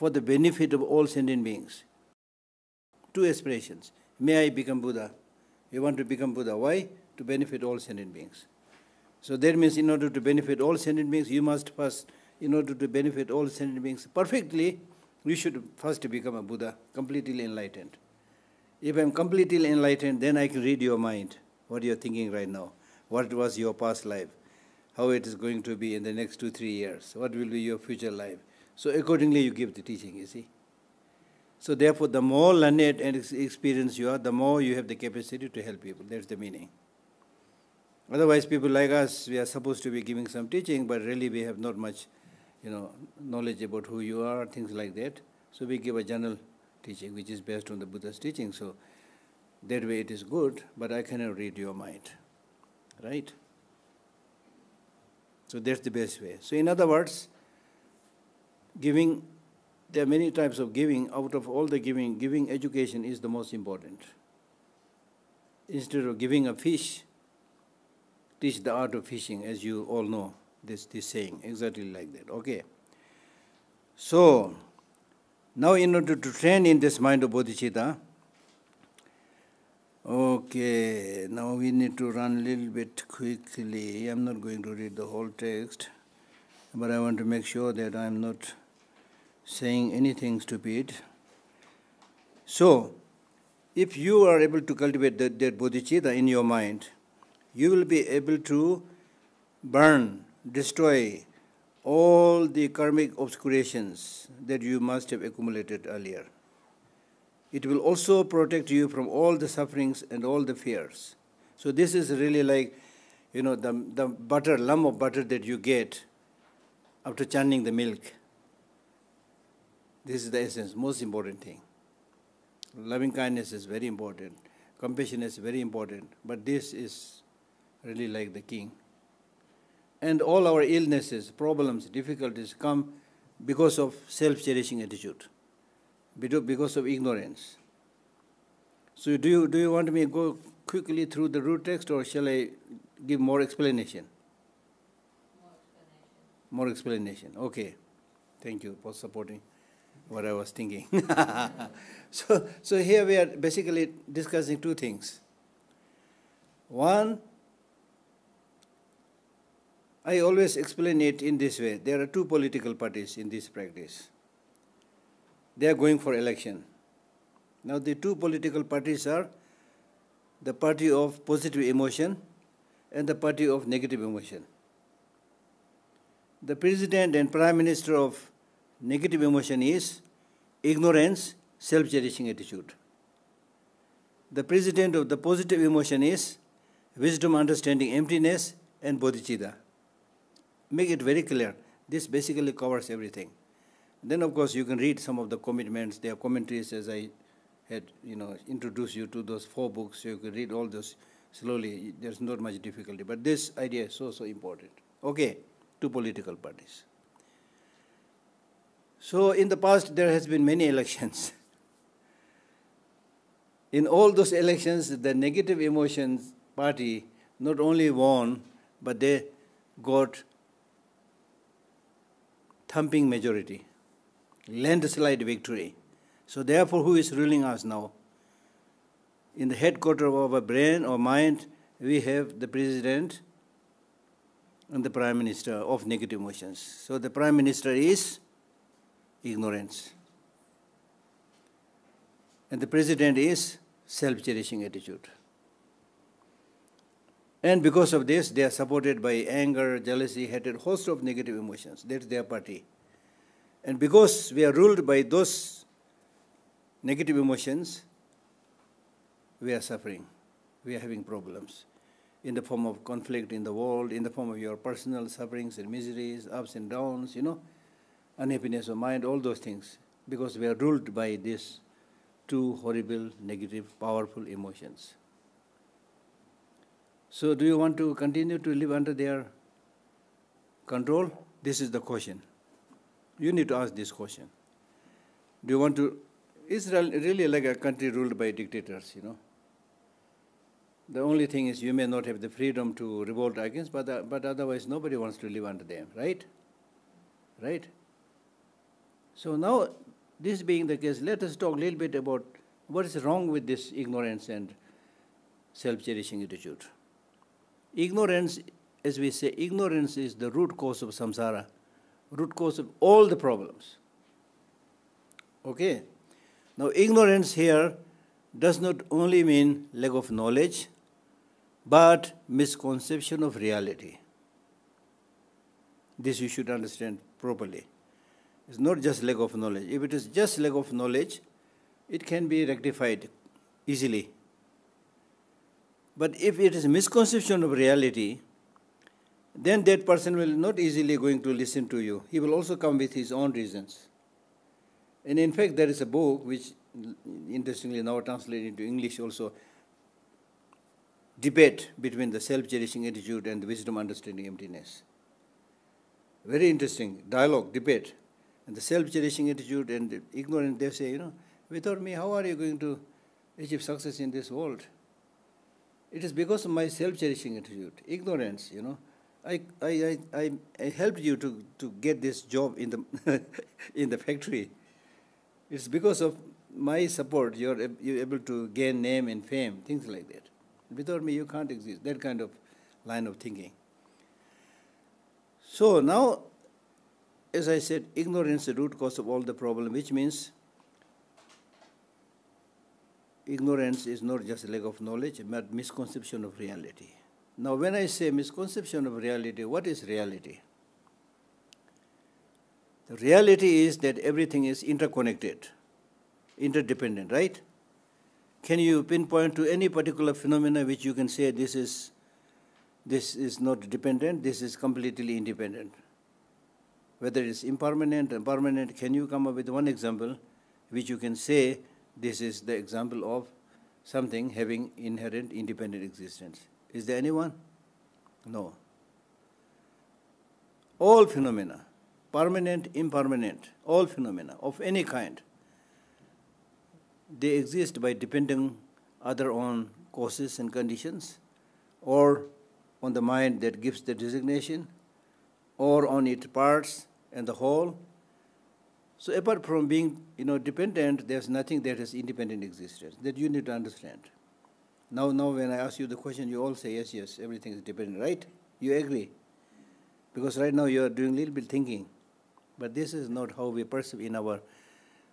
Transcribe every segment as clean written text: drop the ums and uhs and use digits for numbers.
for the benefit of all sentient beings. Two aspirations. May I become Buddha? You want to become Buddha. Why? To benefit all sentient beings. So that means in order to benefit all sentient beings, you must first, in order to benefit all sentient beings perfectly, you should first become a Buddha, completely enlightened. If I'm completely enlightened, then I can read your mind, what you're thinking right now. What was your past life? How it is going to be in the next 2-3 years? What will be your future life? So accordingly you give the teaching, you see. So therefore, the more learned and experienced you are, the more you have the capacity to help people. That's the meaning. Otherwise, people like us, we are supposed to be giving some teaching, but really we have not much, knowledge about who you are, things like that. So we give a general teaching, which is based on the Buddha's teaching. So that way it is good, but I cannot read your mind, right? So that's the best way. So in other words, giving, there are many types of giving. Out of all the giving education is the most important. Instead of giving a fish, teach the art of fishing, as you all know, this saying, exactly like that. Okay. So, now in order to train in this mind of bodhicitta, okay, now we need to run a little bit quickly. I'm not going to read the whole text, but I want to make sure that I'm not saying anything stupid. So, if you are able to cultivate that bodhicitta in your mind, you will be able to burn, destroy all the karmic obscurations that you must have accumulated earlier. It will also protect you from all the sufferings and all the fears. So this is really like, the butter, lump of butter that you get after churning the milk. This is the essence, most important thing. Loving kindness is very important. Compassion is very important. But this is really like the king. And all our illnesses, problems, difficulties come because of self-cherishing attitude, because of ignorance. So do you want me to go quickly through the root text, or shall I give more explanation? More explanation. Okay. Thank you for supporting what I was thinking. So here we are basically discussing two things. One, I always explain it in this way. There are two political parties in this practice. They are going for election. Now the two political parties are the party of positive emotion and the party of negative emotion. The president and prime minister of negative emotion is ignorance, self-cherishing attitude. The president of the positive emotion is wisdom, understanding, emptiness, and bodhicitta. Make it very clear. This basically covers everything. Then, of course, you can read some of the commitments. There are commentaries, as I had, introduced you to those 4 books. So you can read all those slowly. There's not much difficulty. But this idea is so important. Okay, two political parties. So in the past, there has been many elections. In all those elections, the negative emotions party not only won, but they got thumping majority, landslide victory. So therefore, who is ruling us now? In the headquarters of our brain or mind, we have the president and the prime minister of negative emotions. So the prime minister is ignorance. And the president is self-cherishing attitude. And because of this, they are supported by anger, jealousy, hatred, host of negative emotions. That's their party. And because we are ruled by those negative emotions, we are suffering. We are having problems in the form of conflict in the world, in the form of your personal sufferings and miseries, ups and downs, unhappiness of mind, all those things, because we are ruled by these two horrible, negative, powerful emotions. So do you want to continue to live under their control? This is the question. You need to ask this question. Do you want to... It's really like a country ruled by dictators, The only thing is you may not have the freedom to revolt against, but otherwise nobody wants to live under them, right? Right? So now This being the case, let us talk a little bit about what is wrong with this ignorance and self-cherishing attitude. Ignorance, as we say, ignorance is the root cause of samsara, root cause of all the problems. Okay? Now, ignorance here does not only mean lack of knowledge, but misconception of reality. This you should understand properly. It's not just lack of knowledge. If it is just lack of knowledge, it can be rectified easily. But if it is misconception of reality, then that person will not easily going to listen to you. He will also come with his own reasons. And in fact, there is a book which, interestingly now translated into English also, debate between the self-cherishing attitude and the wisdom understanding emptiness. Very interesting dialogue, debate. And the self-cherishing attitude and the ignorant, they say, without me, how are you going to achieve success in this world? It is because of my self-cherishing attitude, ignorance, I helped you to get this job in the in the factory. It's because of my support you're able to gain name and fame, things like that. Without me, you can't exist. That kind of line of thinking. So now, as I said, ignorance is the root cause of all the problem, which means ignorance is not just lack of knowledge, but misconception of reality. Now, when I say misconception of reality, what is reality? The reality is that everything is interconnected, interdependent, right? Can you pinpoint to any particular phenomena which you can say this is not dependent, this is completely independent? Whether it is impermanent or permanent, can you come up with one example which you can say this is the example of something having inherent independent existence? Is there anyone? No. All phenomena, permanent, impermanent, all phenomena of any kind, they exist by depending either on causes and conditions, or on the mind that gives the designation, or on its parts and the whole. So apart from being dependent, there's nothing that has independent existence. That you need to understand. Now when I ask you the question, you all say, yes, everything is dependent, right? You agree? Because right now you are doing a little bit thinking. But this is not how we perceive in our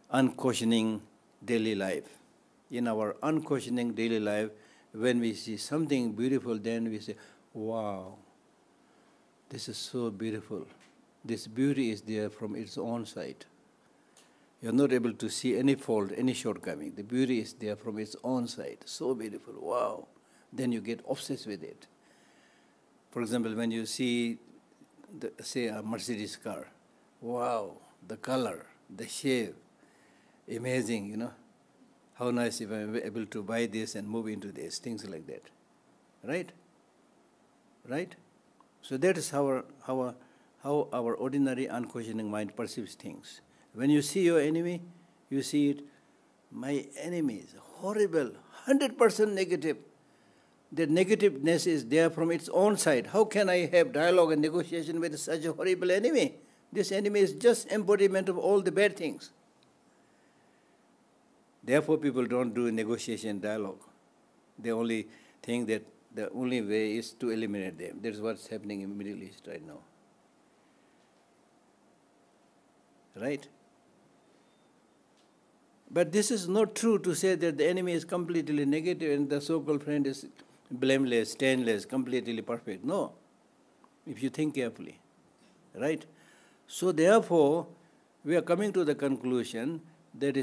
unquestioning daily life. In our unquestioning daily life, when we see something beautiful, then we say, wow, this is so beautiful. This beauty is there from its own side. You're not able to see any fault, any shortcoming. The beauty is there from its own side. So beautiful, wow. Then you get obsessed with it. For example, when you see, say, a Mercedes car, wow, the color, the shape, amazing, How nice if I'm able to buy this and move into this, things like that. Right? Right? So that is how our ordinary unquestioning mind perceives things. When you see your enemy, you see it, my enemy is horrible, 100% negative. That negativeness is there from its own side. How can I have dialogue and negotiation with such a horrible enemy? This enemy is just embodiment of all the bad things. Therefore, people don't do negotiation dialogue. They only think that the only way is to eliminate them. That's what's happening in the Middle East right now. Right? But this is not true to say that the enemy is completely negative and the so-called friend is blameless, stainless, completely perfect. No. If you think carefully. Right? So therefore, we are coming to the conclusion that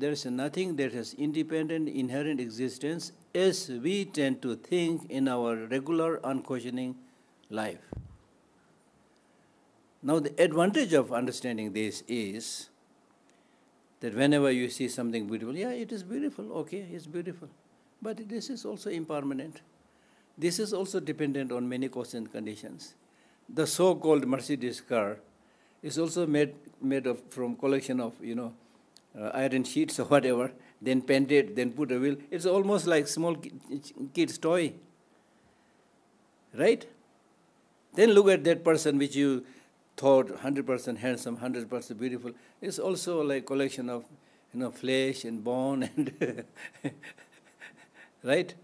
there is nothing that has independent, inherent existence as we tend to think in our regular, unquestioning life. Now the advantage of understanding this is that whenever you see something beautiful, yeah, it is beautiful, okay, it's beautiful. But this is also impermanent. This is also dependent on many causes and conditions. The so-called Mercedes car is also made from collection of, iron sheets or whatever, then painted, then put a wheel. It's almost like small kid's toy. Right? Then look at that person which you thought 100% handsome, 100% beautiful. It's also like collection of flesh and bone and right?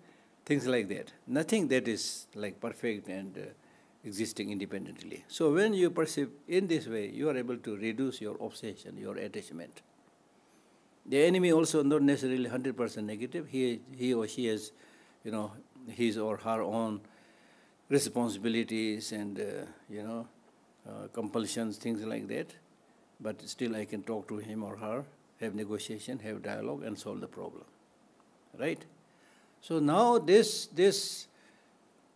Things like that. Nothing that is like perfect and existing independently. So when you perceive in this way, you are able to reduce your obsession, your attachment. The enemy also not necessarily 100% negative. He or she has, his or her own responsibilities and, compulsions, things like that. But still I can talk to him or her, have negotiation, have dialogue, and solve the problem. Right? So now this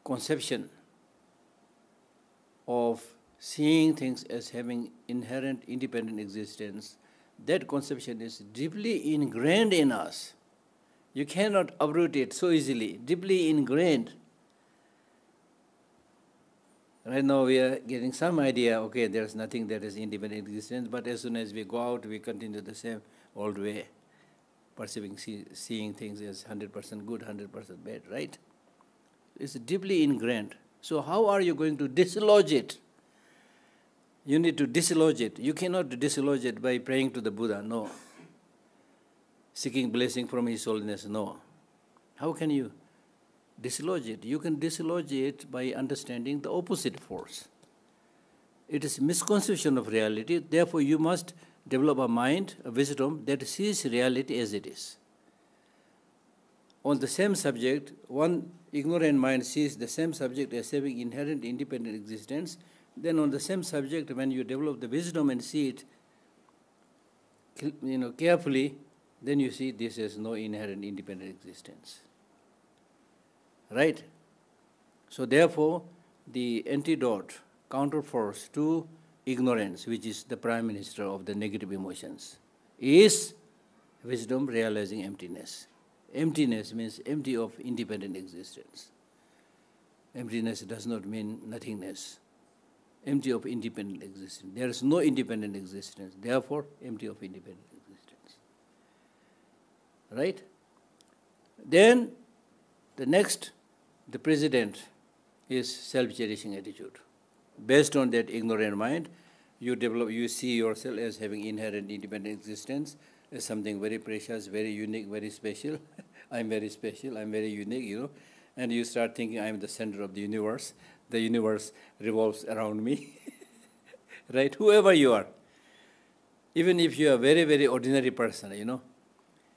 conception of seeing things as having inherent independent existence, that conception is deeply ingrained in us. You cannot uproot it so easily, deeply ingrained. Right now we are getting some idea, okay, there's nothing that is independent existence, but as soon as we go out, we continue the same old way, perceiving, seeing things as 100% good, 100% bad, right? It's deeply ingrained. So how are you going to dislodge it? You need to dislodge it. You cannot dislodge it by praying to the Buddha, no. Seeking blessing from His Holiness, no. How can you dislodge it? You can dislodge it by understanding the opposite force. It is misconception of reality, therefore you must develop a mind, a wisdom that sees reality as it is. On the same subject, one ignorant mind sees the same subject as having inherent independent existence. Then on the same subject, when you develop the wisdom and see it carefully, then you see this has no inherent independent existence. Right? So therefore, the antidote, counterforce to ignorance, which is the prime minister of the negative emotions, is wisdom realizing emptiness. Emptiness means empty of independent existence. Emptiness does not mean nothingness. Empty of independent existence. There is no independent existence, therefore empty of independent existence. Right? Then the president is self-cherishing attitude. Based on that ignorant mind, you see yourself as having inherent independent existence, as something very precious, very unique, very special. I'm very special, I'm very unique, and you start thinking I'm the center of the universe revolves around me, right? Whoever you are, even if you are a very, very ordinary person,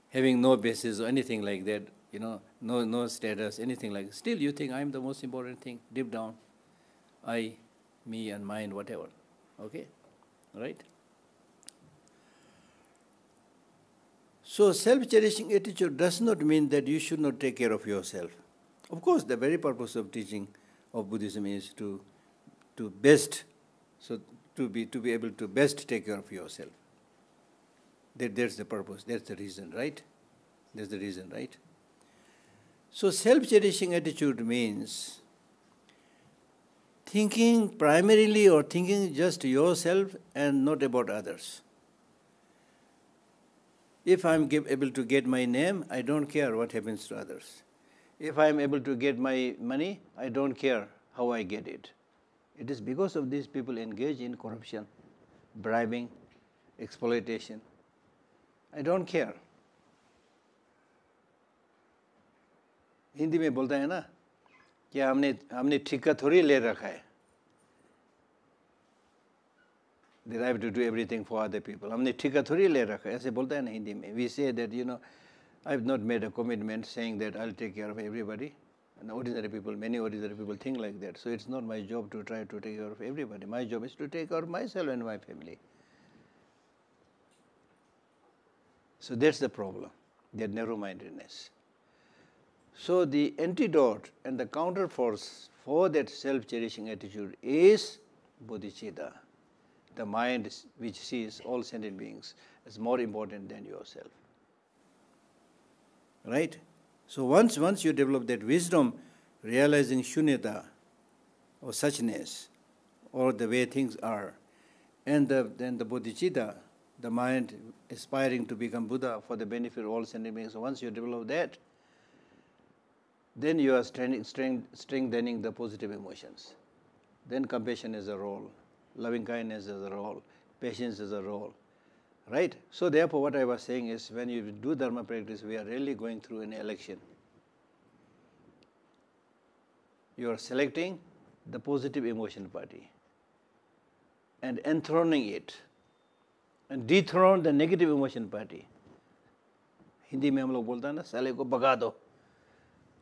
having no basis or anything like that, no status, anything like that, still you think I'm the most important thing, deep down, I, me and mine, whatever, okay, right? So self-cherishing attitude does not mean that you should not take care of yourself. Of course, the very purpose of teaching of Buddhism is to be able to best take care of yourself. That's the purpose, that's the reason, right? That's the reason, right? So self-cherishing attitude means thinking primarily or thinking just yourself and not about others. If I'm able to get my name, I don't care what happens to others. If I'm able to get my money, I don't care how I get it. It is because of these people engage in corruption, bribing, exploitation. I don't care. Hindi में बोलता है ना कि हमने ठेका थोड़ी ले रखा है that I have to do everything for other people. हमने ठेका थोड़ी ले रखा है ऐसे बोलता है ना हिंदी में. We say that I have not made a commitment saying that I'll take care of everybody. And many ordinary people think like that. So it's not my job to try to take care of everybody. My job is to take care of myself and my family. So that's the problem, that narrow-mindedness. So the antidote and the counterforce for that self-cherishing attitude is Bodhichitta, the mind which sees all sentient beings as more important than yourself. Right? So once you develop that wisdom, realizing shunyata or suchness or the way things are, and then the bodhicitta, the mind aspiring to become Buddha for the benefit of all sentient beings, so once you develop that, then you are strengthening the positive emotions. Then compassion is a role, loving kindness has a role, patience has a role, right? So therefore what I was saying is, when you do Dharma practice, we are really going through an election. You are selecting the positive emotion party and enthroning it, and dethrone the negative emotion party. Hindi में हम लोग बोलते हैं ना, साले को भगा दो,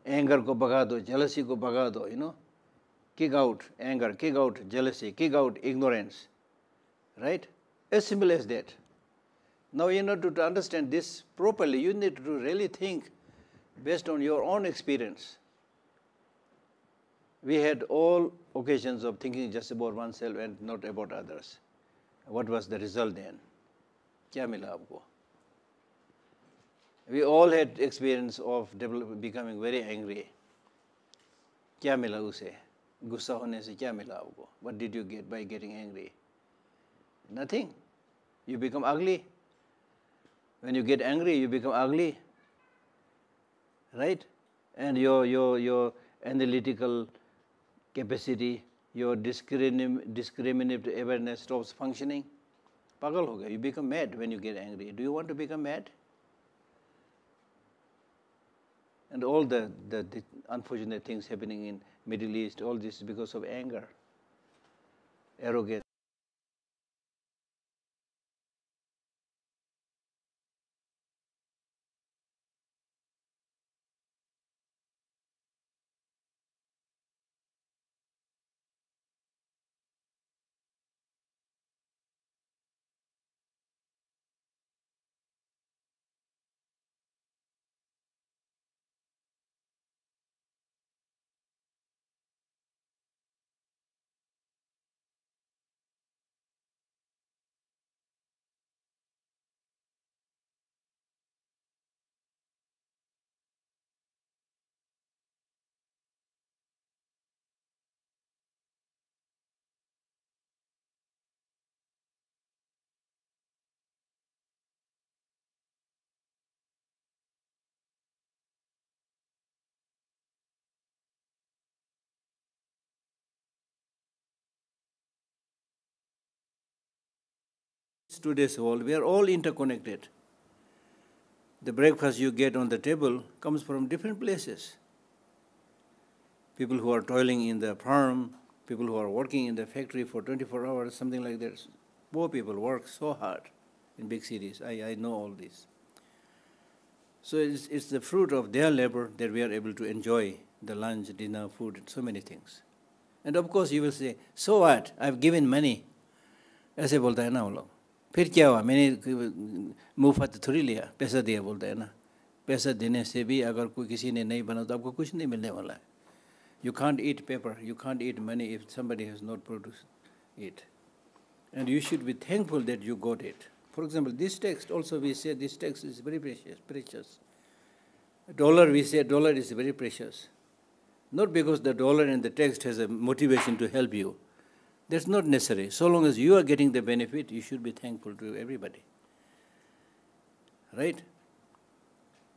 anger को भगा दो, jealousy को भगा दो, you know, kick out anger, kick out jealousy, kick out ignorance, right? As simple as that. Now, you know, to understand this properly, you need to really think based on your own experience. We had all occasions of thinking just about oneself and not about others. What was the result then? क्या मिला आपको? We all had experience of becoming very angry. क्या मिला उसे? गुस्सा होने से क्या मिला आपको? What did you get by getting angry? Nothing. You become ugly. When you get angry, you become ugly, right? And your analytical capacity, your discriminative awareness stops functioning. Pagal ho gaya. You become mad when you get angry. Do you want to become mad? And all the unfortunate things happening in Middle East, all this is because of anger, arrogance. Today's world, we are all interconnected. The breakfast you get on the table comes from different places. People who are toiling in the farm, people who are working in the factory for 24 hours, something like that. Poor people work so hard in big cities. I know all this. So it's the fruit of their labor that we are able to enjoy the lunch, dinner, food, and so many things. And of course you will say, so what? I've given money. ऐसे बोलता है ना वो लोग. फिर क्या हुआ? मैंने मुफ्त थोड़ी लिया, पैसा दिया बोलता है ना. पैसा देने से भी अगर कोई किसी ने नहीं बना तो आपको कुछ नहीं मिलने वाला है. You can't eat paper, you can't eat money if somebody has not produced it. And you should be thankful that you got it. For example, this text also we say this text is very precious. Dollar, we say dollar is very precious. Not because the dollar and the text has a motivation to help you. That's not necessary. So long as you are getting the benefit, you should be thankful to everybody. Right?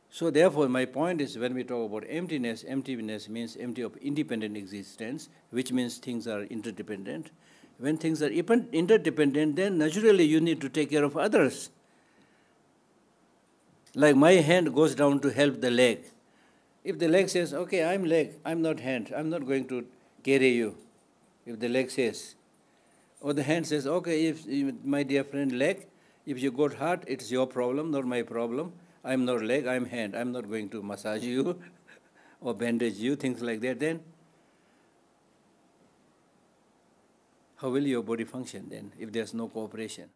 So therefore, my point is, when we talk about emptiness, emptiness means empty of independent existence, which means things are interdependent. When things are interdependent, then naturally you need to take care of others. Like my hand goes down to help the leg. If the leg says, okay, I'm leg, I'm not hand, I'm not going to carry you. If the leg says, or the hand says, okay, if my dear friend leg, if you got hurt, it's your problem, not my problem. I'm not leg, I'm hand. I'm not going to massage you or bandage you, things like that. Then how will your body function then if there's no cooperation?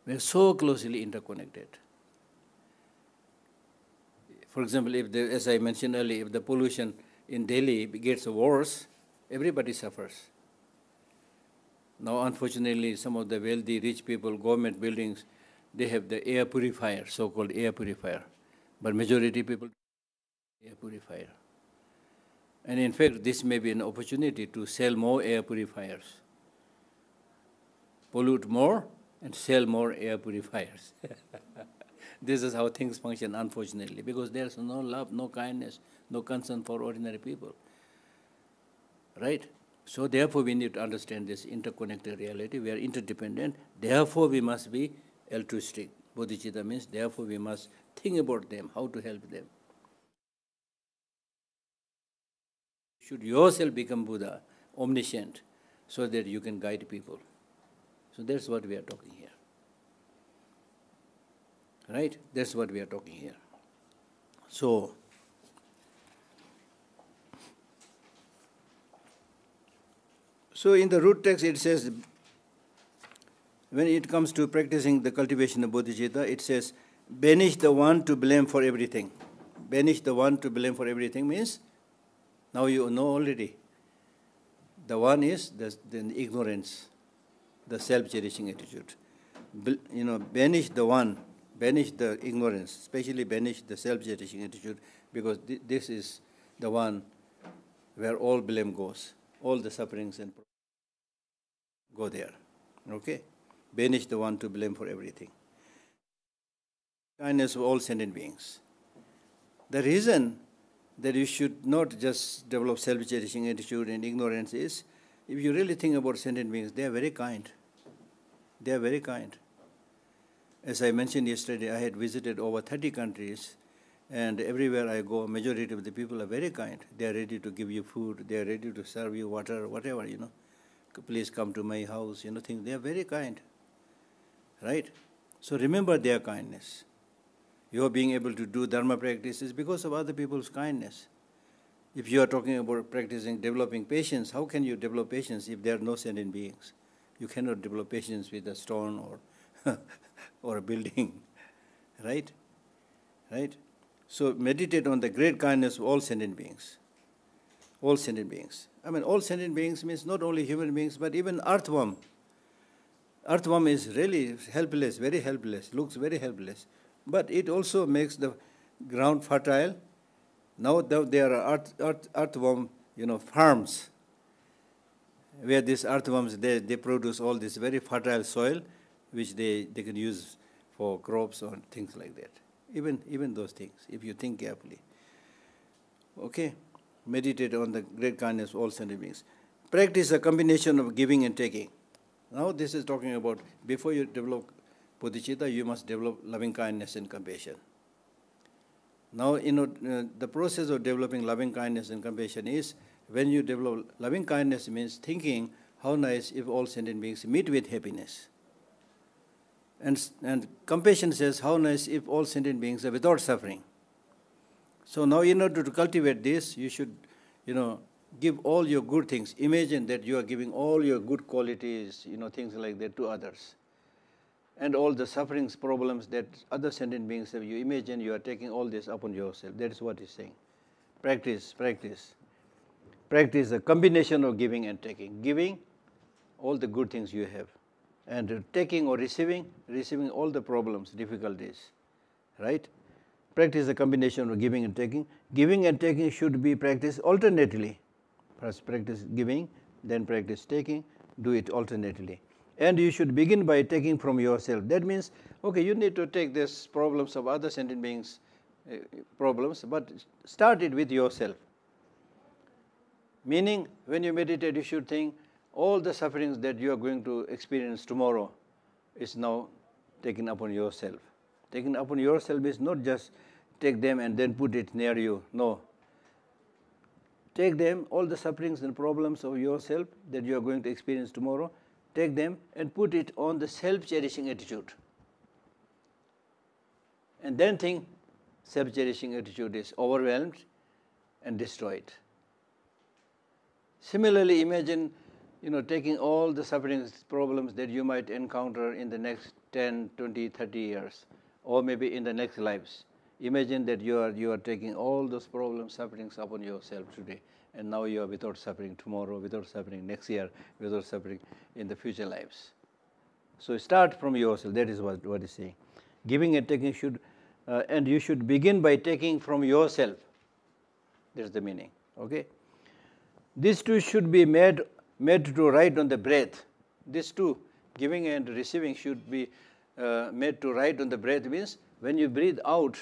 We're so closely interconnected. For example, as I mentioned earlier, if the pollution in Delhi gets worse, everybody suffers. Now, unfortunately, some of the wealthy, rich people, government buildings, they have the air purifier, so-called air purifier. But majority people, air purifier. And in fact, this may be an opportunity to sell more air purifiers. Pollute more and sell more air purifiers. This is how things function, unfortunately, because there's no love, no kindness, no concern for ordinary people. Right? So therefore we need to understand this interconnected reality. We are interdependent. Therefore we must be altruistic. Bodhichitta means therefore we must think about them, how to help them. Should yourself become Buddha, omniscient, so that you can guide people. So that's what we are talking here. Right? That's what we are talking here. So in the root text it says, when it comes to practicing the cultivation of bodhicitta, it says, banish the one to blame for everything. Banish the one to blame for everything means, now you know already. The one is the ignorance, the self-cherishing attitude. Banish the one, banish the ignorance, especially banish the self-cherishing attitude, because this is the one where all blame goes, all the sufferings and go there. Okay? Banish the one to blame for everything. Kindness of all sentient beings. The reason that you should not just develop self-cherishing attitude and ignorance is, if you really think about sentient beings, they are very kind. They are very kind. As I mentioned yesterday, I had visited over 30 countries, and everywhere I go, majority of the people are very kind. They are ready to give you food, they are ready to serve you water, whatever, Please come to my house, things. They are very kind. Right? So remember their kindness. Your being able to do dharma practice is because of other people's kindness. If you are talking about practicing, developing patience, how can you develop patience if there are no sentient beings? You cannot develop patience with a stone or a building. Right? Right? So meditate on the great kindness of all sentient beings. All sentient beings. All sentient beings means not only human beings, but even earthworm. Earthworm is really helpless, very helpless, looks very helpless. But it also makes the ground fertile. Now there are earthworm, farms, where these earthworms, they produce all this very fertile soil, which they can use for crops or things like that. Even those things, if you think carefully. Okay? Meditate on the great kindness of all sentient beings. Practice a combination of giving and taking. Now this is talking about, before you develop bodhicitta, you must develop loving kindness and compassion. Now, the process of developing loving kindness and compassion is, when you develop loving kindness means thinking, how nice if all sentient beings meet with happiness. And compassion says, how nice if all sentient beings are without suffering. So now in order to cultivate this, you should, give all your good things. Imagine that you are giving all your good qualities, things like that to others. And all the sufferings, problems that other sentient beings have, you imagine you are taking all this upon yourself. That is what he's saying. Practice. Practice a combination of giving and taking. Giving all the good things you have. And taking or receiving all the problems, difficulties. Right? Practice a combination of giving and taking. Giving and taking should be practiced alternately. First practice giving, then practice taking. Do it alternately. And you should begin by taking from yourself. That means, okay, you need to take these problems of other sentient beings, problems, but start it with yourself. Meaning, when you meditate, you should think, all the sufferings that you are going to experience tomorrow is now taken upon yourself. Taken upon yourself is not just take them and then put it near you. No. Take them, all the sufferings and problems of yourself that you are going to experience tomorrow, take them and put it on the self-cherishing attitude. And then think, self-cherishing attitude is overwhelmed and destroyed. Similarly, imagine, taking all the sufferings, problems that you might encounter in the next 10, 20, 30 years, or maybe in the next lives. Imagine that you are taking all those problems, sufferings upon yourself today, and now you are without suffering tomorrow, without suffering next year, without suffering in the future lives. So start from yourself. That is what is saying. Giving and taking should, and you should begin by taking from yourself. That's the meaning. Okay. These two should be made to ride on the breath. These two, giving and receiving, should be made to ride on the breath. Means when you breathe out,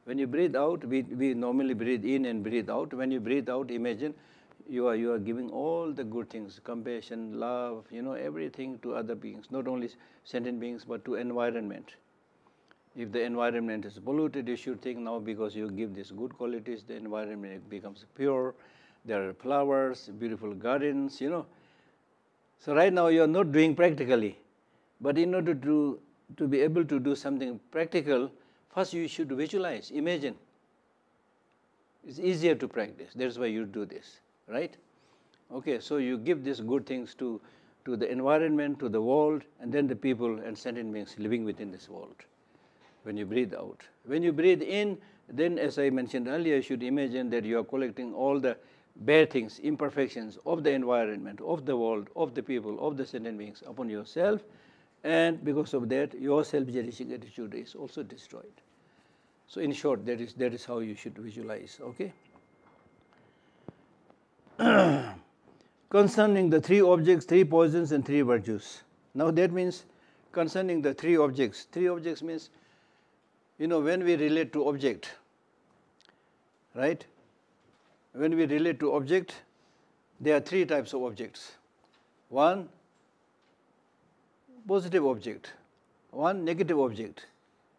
we normally breathe in and breathe out. When you breathe out, imagine you are giving all the good things, compassion, love, everything to other beings, not only sentient beings, but to environment. If the environment is polluted, you should think now because you give these good qualities, the environment becomes pure. There are flowers, beautiful gardens, So right now you are not doing practically, but in order to be able to do something practical, first you should visualize, imagine. It's easier to practice. That's why you do this, right? Okay, so you give these good things to the environment, to the world, and then the people and sentient beings living within this world. When you breathe out. When you breathe in, then as I mentioned earlier, you should imagine that you are collecting all the bad things, imperfections of the environment, of the world, of the people, of the sentient beings upon yourself, and because of that, your self-cherishing attitude is also destroyed. So in short, that is how you should visualize, okay? Concerning the 3 objects, 3 poisons, and 3 virtues. Now that means concerning the 3 objects means, when we relate to object, right? When we relate to object, there are 3 types of objects. 1, positive object, 1, negative object,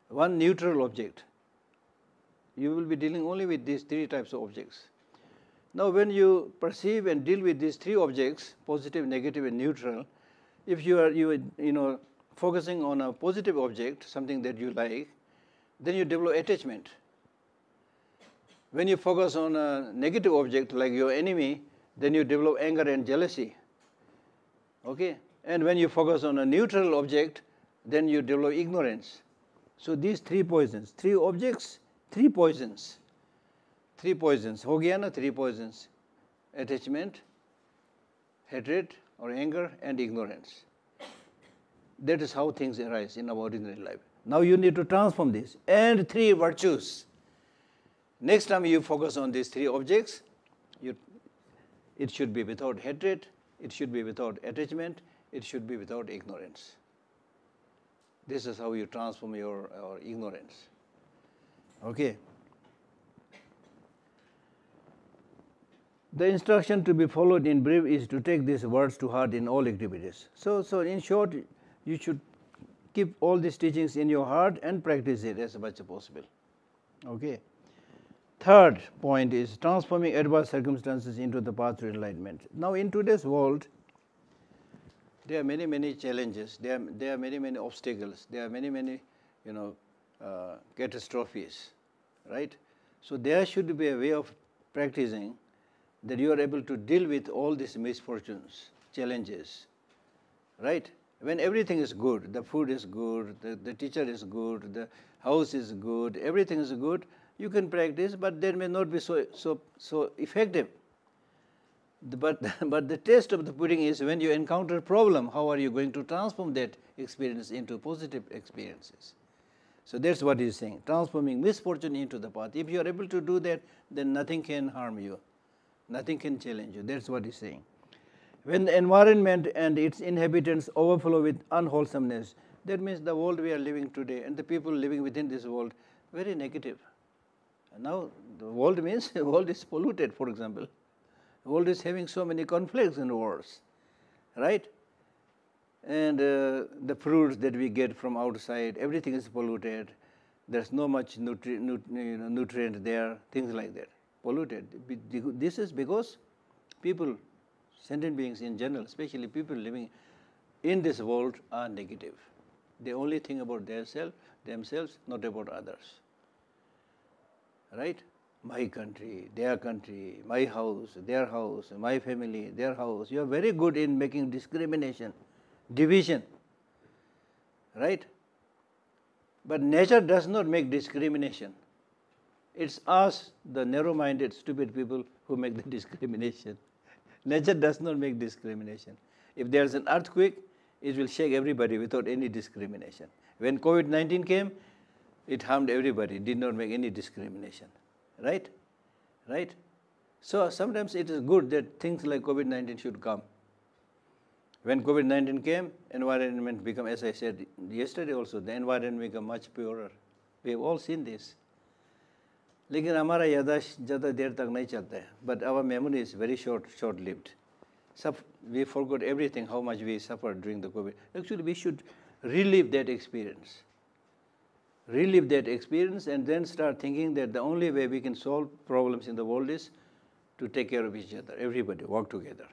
1, neutral object. You will be dealing only with these 3 types of objects. Now when you perceive and deal with these 3 objects, positive, negative, and neutral, if you are focusing on a positive object, something that you like, then you develop attachment. When you focus on a negative object like your enemy, then you develop anger and jealousy. Okay? And when you focus on a neutral object, then you develop ignorance. So these 3 poisons, 3 objects, 3 poisons. 3 poisons. Ho gaya na 3 poisons. Attachment, hatred or anger, and ignorance. That is how things arise in our ordinary life. Now you need to transform this. And 3 virtues. Next time you focus on these 3 objects, it should be without hatred, it should be without attachment, it should be without ignorance. This is how you transform your ignorance. Okay. The instruction to be followed in brief is to take these words to heart in all activities. So in short, you should keep all these teachings in your heart and practice it as much as possible. Okay. Third point is transforming adverse circumstances into the path to enlightenment. Now in today's world, there are many challenges, there are many obstacles, there are many catastrophes, right? So there should be a way of practicing that you are able to deal with all these misfortunes, challenges, right? When everything is good, the food is good, the teacher is good, the house is good, everything is good, you can practice, but that may not be so effective. But the test of the pudding is when you encounter a problem, how are you going to transform that experience into positive experiences? So that's what he's saying, transforming misfortune into the path. If you are able to do that, then nothing can harm you, nothing can challenge you. That's what he's saying. When the environment and its inhabitants overflow with unwholesomeness, that means the world we are living today and the people living within this world, very negative. And now the world means the world is polluted, for example. The world is having so many conflicts and wars, right? And the fruits that we get from outside, everything is polluted. There's no much nutrient there, things like that, polluted. This is because people, sentient beings in general, especially people living in this world, are negative. They only think about themselves, not about others. Right? My country, their country, my house, their house, my family, their house. You are very good in making discrimination, division. Right? But nature does not make discrimination. It's us, the narrow-minded, stupid people, who make the discrimination. Nature does not make discrimination. If there is an earthquake, it will shake everybody without any discrimination. When COVID-19 came, it harmed everybody, did not make any discrimination. Right? Right? So sometimes it is good that things like COVID-19 should come. When COVID-19 came, environment became, as I said yesterday also, the environment became much purer. We have all seen this. लेकिन हमारा याददाश्त ज़्यादा देर तक नहीं चलता है. But our memory is very short-lived. We forgot everything, how much we suffered during the COVID. Actually, we should relive that experience. Relive that experience and then start thinking that the only way we can solve problems in the world is to take care of each other. Everybody work together.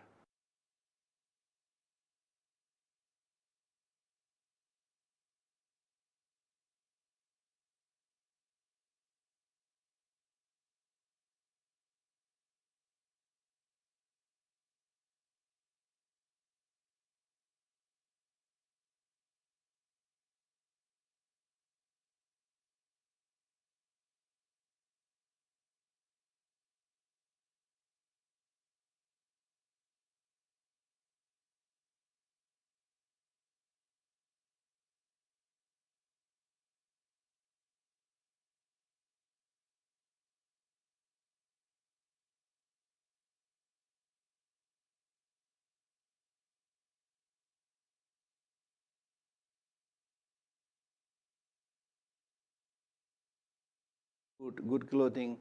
Good clothing,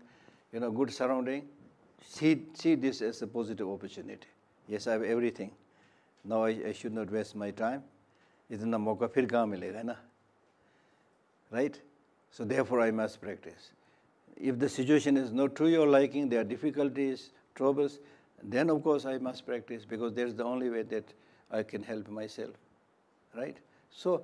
good surrounding. See this as a positive opportunity. Yes, I have everything. Now I should not waste my time. Itna mauka phir kahan milega na? Right? So therefore I must practice. If the situation is not to your liking, there are difficulties, troubles, then of course I must practice because that's the only way that I can help myself. Right? So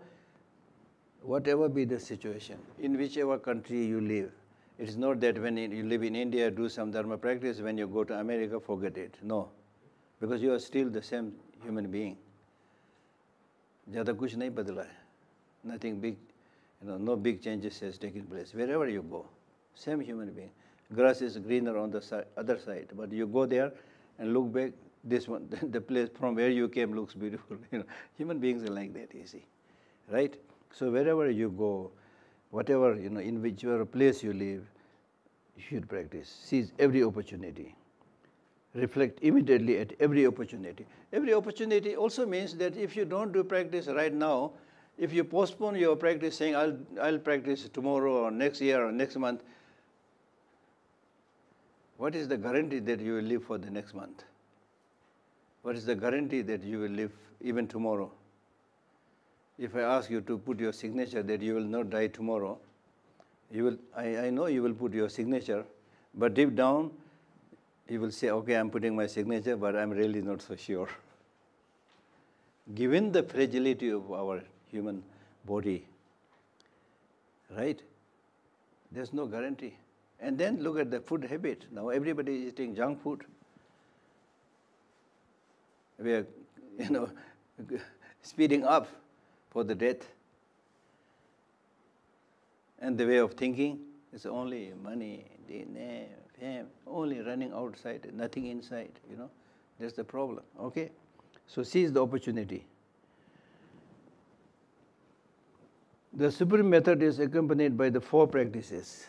whatever be the situation, in whichever country you live, it is not that when you live in India, do some dharma practice, when you go to America, forget it. No, because you are still the same human being. Zyada kuch nahi badla hai. Nothing big, no big changes has taken place. Wherever you go, same human being. Grass is greener on the other side, but you go there and look back, this one, the place from where you came looks beautiful. Human beings are like that, you see, right? So wherever you go, whatever, in whichever place you live, you should practice. Seize every opportunity. Reflect immediately at every opportunity. Every opportunity also means that if you don't do practice right now, if you postpone your practice saying, I'll practice tomorrow or next year or next month, what is the guarantee that you will live for the next month? What is the guarantee that you will live even tomorrow? If I ask you to put your signature that you will not die tomorrow, I know you will put your signature, but deep down, you will say, okay, I'm putting my signature, but I'm really not so sure. Given the fragility of our human body, right? There's no guarantee. And then look at the food habit. Now everybody is eating junk food. We are, speeding up for the death. And the way of thinking is only money, fame, only running outside, nothing inside, That's the problem, okay? So seize the opportunity. The supreme method is accompanied by the 4 practices.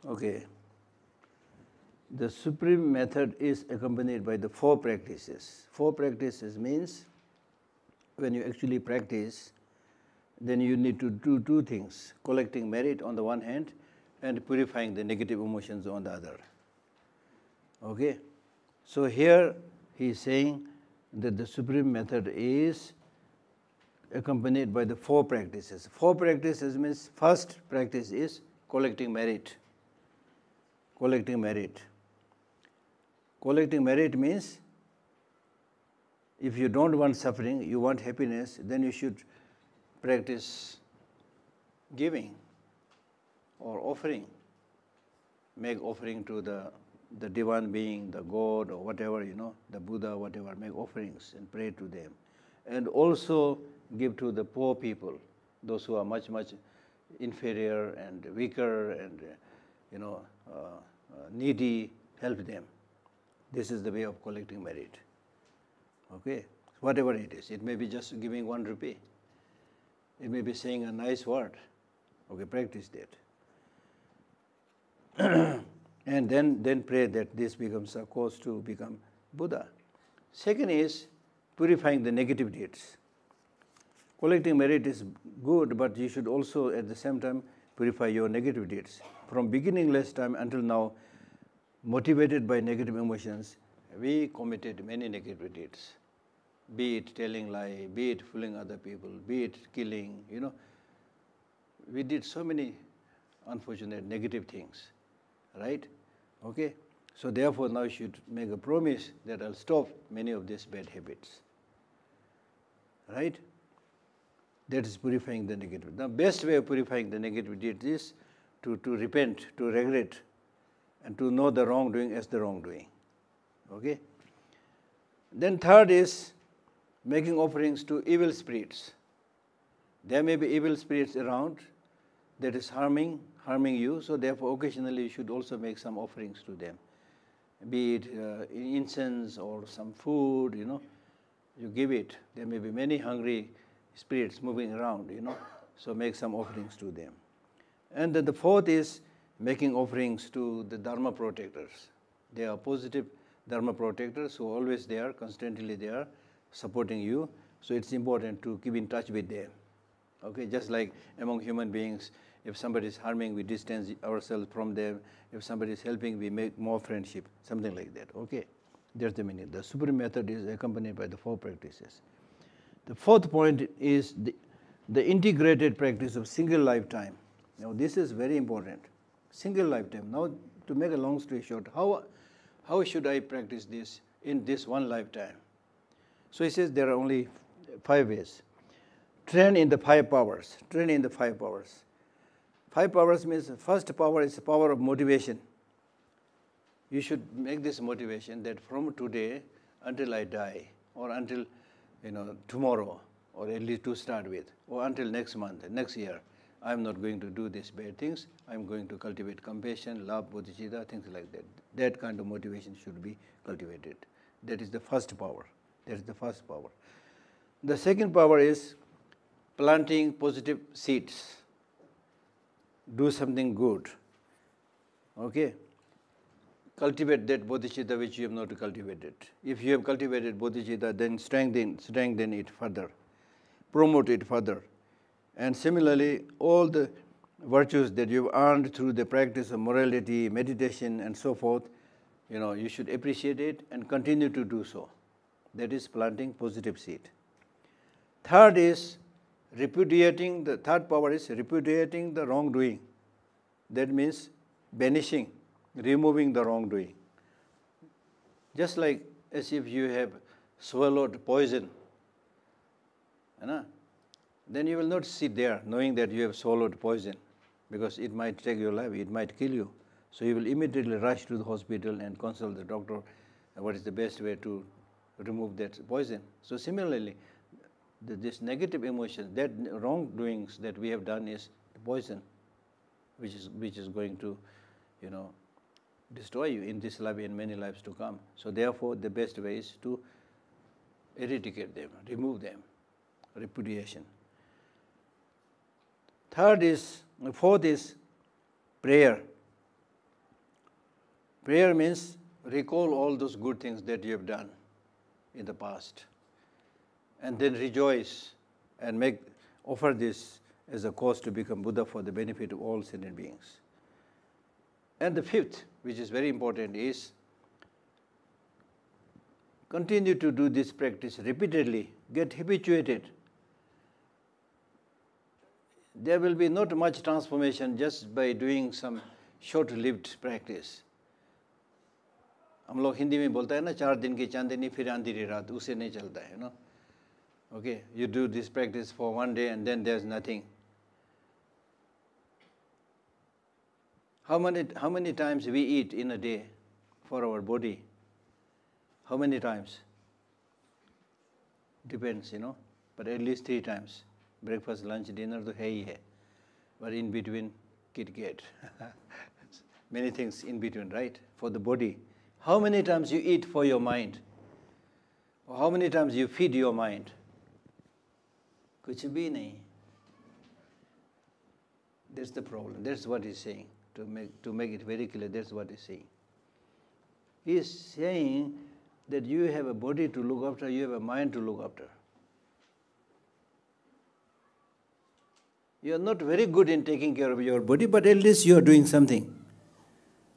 Okay. The supreme method is accompanied by the 4 practices. 4 practices means when you actually practice, then you need to do 2 things, collecting merit on the one hand and purifying the negative emotions on the other. Okay? So here he is saying that the supreme method is accompanied by the 4 practices. 4 practices means first practice is collecting merit. Collecting merit. Collecting merit means if you don't want suffering, you want happiness, then you should practice giving or offering. Make offering to the divine being, the God or whatever, the Buddha, whatever, make offerings and pray to them. And also give to the poor people, those who are much, much inferior and weaker and, needy, help them. This is the way of collecting merit. Okay? Whatever it is. It may be just giving 1 rupee. It may be saying a nice word. Okay, practice that. And then pray that this becomes a cause to become Buddha. Second is purifying the negative deeds. Collecting merit is good, but you should also at the same time purify your negative deeds. From beginningless time until now, motivated by negative emotions, we committed many negative deeds. Be it telling lie, be it fooling other people, be it killing, We did so many unfortunate negative things, right? Okay? So therefore now you should make a promise that I'll stop many of these bad habits. Right? That is purifying the negative. The best way of purifying the negative deeds is to repent, to regret, and to know the wrongdoing as the wrongdoing. Okay? Then third is making offerings to evil spirits. There may be evil spirits around that is harming you, so therefore occasionally you should also make some offerings to them. Be it incense or some food, you give it. There may be many hungry spirits moving around, so make some offerings to them. And then the fourth is making offerings to the Dharma protectors. They are positive Dharma protectors who are always there, constantly there, supporting you. So it's important to keep in touch with them. Okay, just like among human beings, if somebody is harming, we distance ourselves from them. If somebody is helping, we make more friendship, something like that. Okay, that's the meaning. The supreme method is accompanied by the 4 practices. The fourth point is the integrated practice of single lifetime. Now this is very important. Single lifetime. Now to make a long story short, how should I practice this in this one lifetime? So he says there are only 5 ways. Train in the 5 powers. Train in the 5 powers. 5 powers means the first power is the power of motivation. You should make this motivation that from today until I die, or until tomorrow, or at least to start with, or until next month, next year, I'm not going to do these bad things. I'm going to cultivate compassion, love, bodhicitta, things like that. That kind of motivation should be cultivated. That is the first power. That is the first power. The second power is planting positive seeds. Do something good. Okay? Cultivate that bodhicitta which you have not cultivated. If you have cultivated bodhicitta, then strengthen it further. Promote it further. And similarly, all the virtues that you've earned through the practice of morality, meditation, and so forth, you should appreciate it and continue to do so. That is planting positive seed. Third power is repudiating the wrongdoing. That means banishing, removing the wrongdoing. Just like as if you have swallowed poison, then you will not sit there knowing that you have swallowed poison, because it might take your life, it might kill you. So you will immediately rush to the hospital and consult the doctor what is the best way to remove that poison. So similarly, this negative emotion, that wrongdoings that we have done is the poison, which is going to, destroy you in this life and many lives to come. So therefore, the best way is to eradicate them, remove them, repudiation. Fourth is prayer. Prayer means recall all those good things that you have done in the past, and then rejoice and offer this as a cause to become Buddha for the benefit of all sentient beings. And the fifth, which is very important, is continue to do this practice repeatedly, get habituated. There will be not much transformation just by doing some short-lived practice. हम लोग हिंदी में बोलता है ना 4 दिन की चांदनी फिर अंधेरी रात, उसे नहीं चलता है, no? Okay, you do this practice for 1 day and then there's nothing. How many times we eat in a day for our body? How many times? Depends, but at least 3 times. Breakfast, lunch, dinner to hai hi hai. But in between, Kit Kat. Many things in between, right? For the body. How many times you eat for your mind? Or how many times you feed your mind? Kuch bhi nahi. That's the problem. That's what he's saying. To make it very clear, that's what he's saying. He is saying that you have a body to look after, you have a mind to look after. You are not very good in taking care of your body, but at least you are doing something.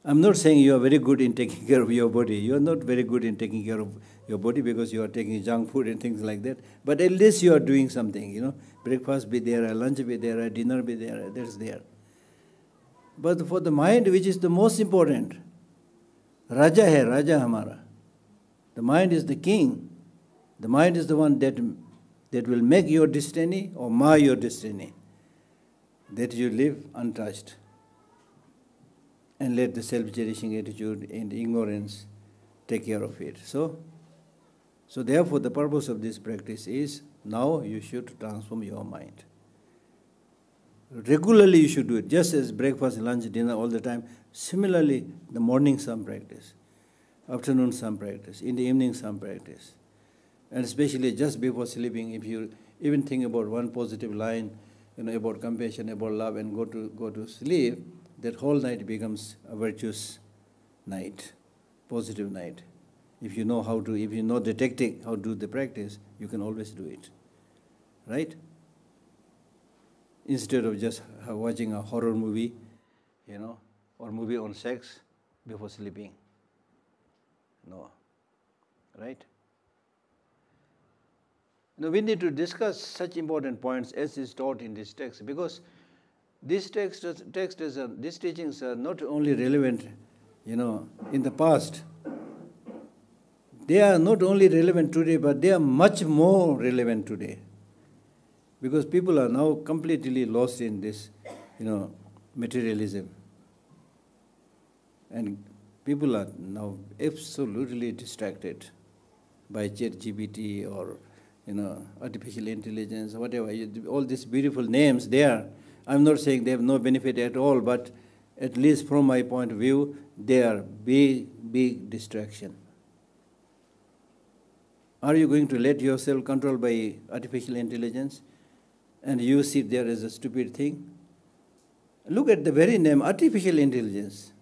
I'm not saying you are very good in taking care of your body. You are not very good in taking care of your body because you are taking junk food and things like that. But at least you are doing something, Breakfast be there, lunch be there, dinner be there, that's there. But for the mind, which is the most important, Raja hai, Raja hamara. The mind is the king. The mind is the one that will make your destiny or mar your destiny. That you live untouched. And let the self-cherishing attitude and ignorance take care of it. So therefore the purpose of this practice is, now you should transform your mind. Regularly you should do it, just as breakfast, lunch, dinner, all the time. Similarly, the morning some practice, afternoon some practice, in the evening some practice. And especially just before sleeping, if you even think about one positive line, about compassion, about love, and go to sleep, that whole night becomes a virtuous night, positive night. If you know the technique, how to do the practice, you can always do it, right? Instead of just watching a horror movie, or movie on sex before sleeping. No, right? Now we need to discuss such important points as is taught in this text, because these teachings are not only relevant, in the past. They are not only relevant today, but they are much more relevant today. Because people are now completely lost in this, materialism. And people are now absolutely distracted by ChatGPT or, artificial intelligence, whatever. All these beautiful names there. I'm not saying they have no benefit at all, but at least from my point of view, they are big distraction. Are you going to let yourself controlled by artificial intelligence and you sit there as a stupid thing? Look at the very name, artificial intelligence.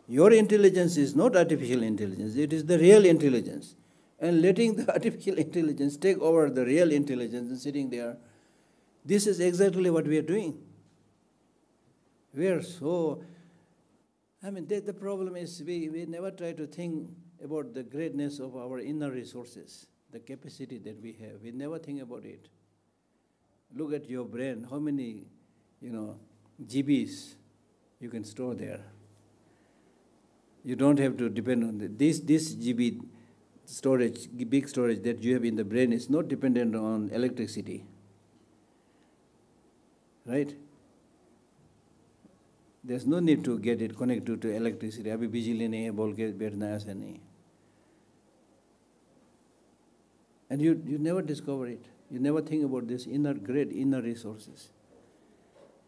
Your intelligence is not artificial intelligence, it is the real intelligence. And letting the artificial intelligence take over the real intelligence and sitting there, this is exactly what we are doing. We are so, the problem is we never try to think about the greatness of our inner resources, the capacity that we have. We never think about it. Look at your brain, how many, GBs you can store there. You don't have to depend on this GB storage, big storage that you have in the brain is not dependent on electricity, right? There's no need to get it connected to electricity. Abhi bijli nahi hai bol ke baithna aisa nahi. And you never discover it. You never think about this great inner resources.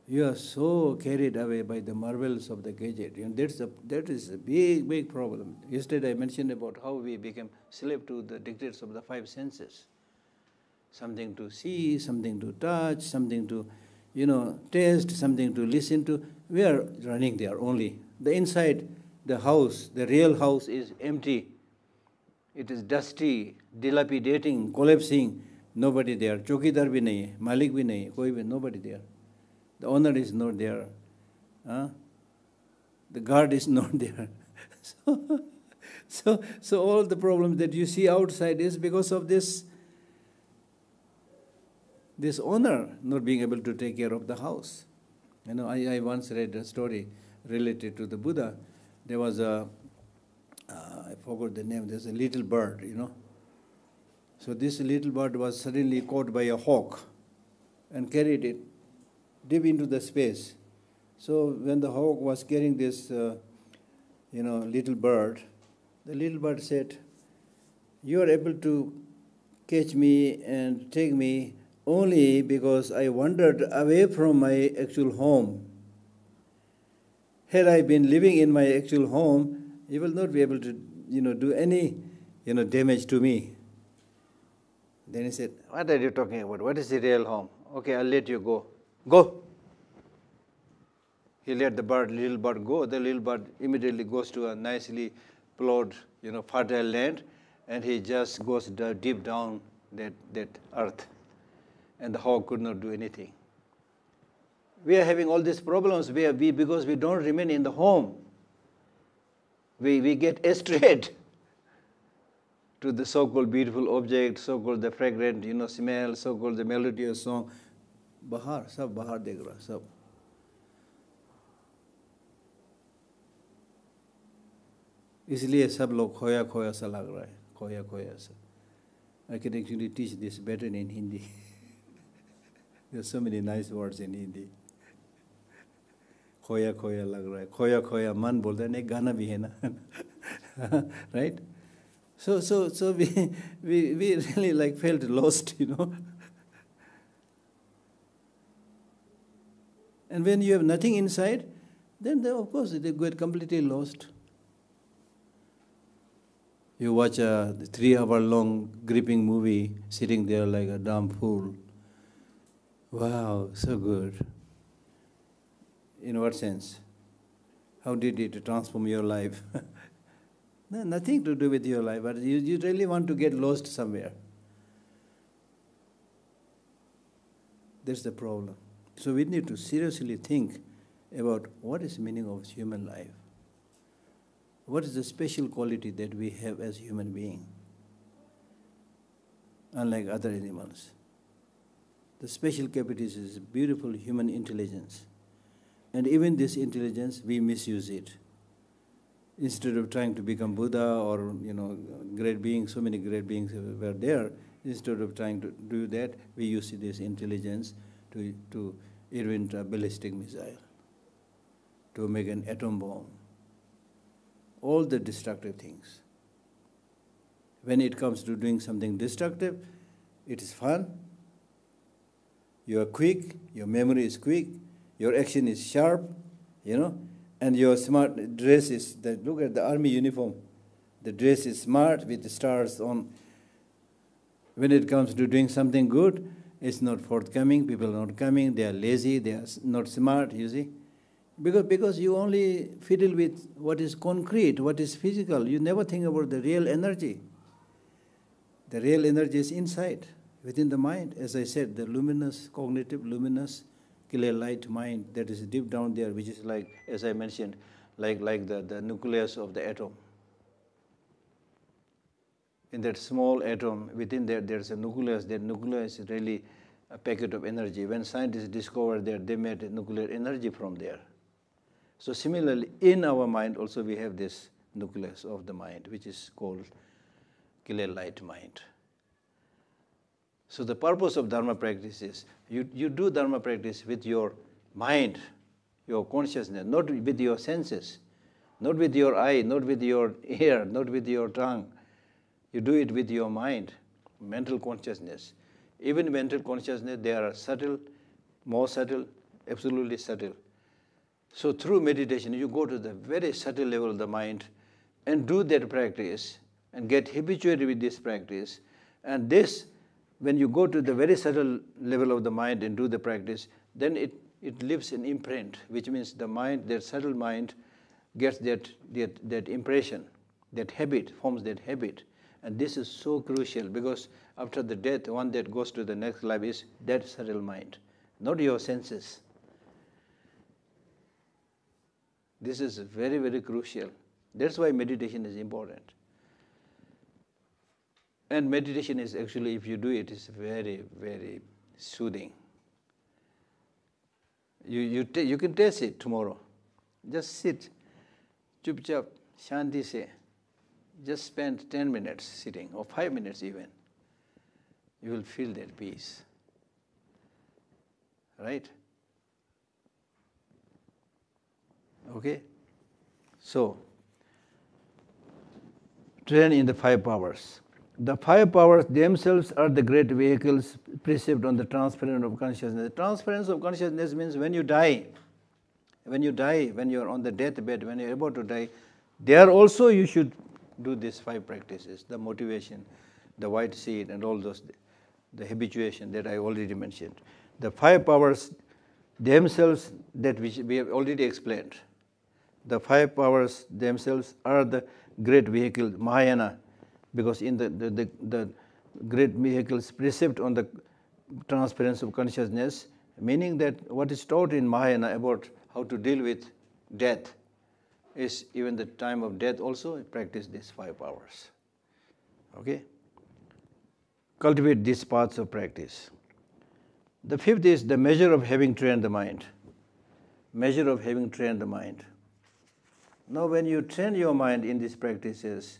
You are so carried away by the marvels of the gadget. That is a big problem. Yesterday I mentioned about how we became slave to the dictates of the 5 senses. Something to see, something to touch, something to, taste, something to listen to. We are running there only. The inside, the house, the real house is empty. It is dusty, dilapidating, collapsing. Nobody there. Chokidar bhi nahi hai, malik bhi nahi hai, koi bhi, nobody there. The owner is not there. The guard is not there. So all the problems that you see outside is because of this owner not being able to take care of the house. I once read a story related to the Buddha. There was a I forgot the name, there's a little bird, So this little bird was suddenly caught by a hawk and carried it deep into the space. So when the hawk was carrying this, little bird, the little bird said, "You are able to catch me and take me only because I wandered away from my actual home. Had I been living in my actual home, you will not be able to, do any, damage to me." Then he said, "What are you talking about? What is the real home? Okay, I'll let you go. Go." He let the little bird go. The little bird immediately goes to a nicely plowed, fertile land, and he just goes deep down that earth. And the hawk could not do anything. We are having all these problems because we don't remain in the home. We get strayed to the so-called beautiful object, so-called the fragrant, smell, so-called the melodious song. Bahar, sab bahar dekh raha, sab. इसलिए सब लोग खोया खोया सा लग रहा है, खोया खोया सा. I can actually teach this better in Hindi. There are so many nice words in Hindi. खोया खोया लग रहा है, खोया खोया मन बोलता है, एक गाना भी है ना, right? So we really like felt lost, And when you have nothing inside, then of course they get completely lost. You watch a 3-hour-long gripping movie, sitting there like a dumb fool. Wow, so good. In what sense? How did it transform your life? No, nothing to do with your life, but you really want to get lost somewhere. That's the problem. So we need to seriously think about what is the meaning of human life. What is the special quality that we have as human beings, unlike other animals? The special capacity is beautiful human intelligence. And even this intelligence, we misuse it. Instead of trying to become Buddha or, great beings, so many great beings were there, instead of trying to do that, we use this intelligence to invent a ballistic missile, to make an atom bomb. All the destructive things. When it comes to doing something destructive, it is fun. You are quick, your memory is quick, your action is sharp, and your smart dress is, look at the army uniform. The dress is smart with the stars on. When it comes to doing something good, it's not forthcoming, people are not coming, they are lazy, they are not smart, you see. Because you only fiddle with what is concrete, what is physical. You never think about the real energy. The real energy is inside, within the mind. As I said, the luminous, cognitive, luminous, clear light mind that is deep down there, which is like, as I mentioned, like the nucleus of the atom. In that small atom, within there's a nucleus. That nucleus is really a packet of energy. When scientists discovered that, they made nuclear energy from there. So similarly, in our mind also we have this nucleus of the mind, which is called clear light mind. So the purpose of Dharma practice is, you do Dharma practice with your mind, your consciousness, not with your senses, not with your eye, not with your ear, not with your tongue. You do it with your mind, mental consciousness. Even mental consciousness, they are subtle, more subtle, absolutely subtle. So through meditation, you go to the very subtle level of the mind and do that practice and get habituated with this practice. And this, when you go to the very subtle level of the mind and do the practice, then it leaves an imprint, which means the mind, that subtle mind, gets that impression, that habit, forms that habit. And this is so crucial because after the death, one that goes to the next life is that subtle mind, not your senses. This is very, very crucial. That's why meditation is important. And meditation is actually, if you do it, is very, very soothing. You can taste it tomorrow. Just sit, chup chap, shanti se, Just spend 10 minutes sitting, or 5 minutes even. You will feel that peace. Right? Okay? So, train in the 5 powers. The 5 powers themselves are the great vehicles perceived on the transference of consciousness. The transference of consciousness means when you die, when you are on the deathbed, when you are about to die, there also you should do these 5 practices, the motivation, the white seed, and all those, the habituation that I already mentioned. The 5 powers themselves, that which we have already explained, the 5 powers themselves are the great vehicle, Mahayana, because in the great vehicles precept on the transference of consciousness, meaning that what is taught in Mahayana about how to deal with death is even the time of death also practice these 5 powers. Okay? Cultivate these paths of practice. The 5th is the measure of having trained the mind. Measure of having trained the mind. Now when you train your mind in these practices,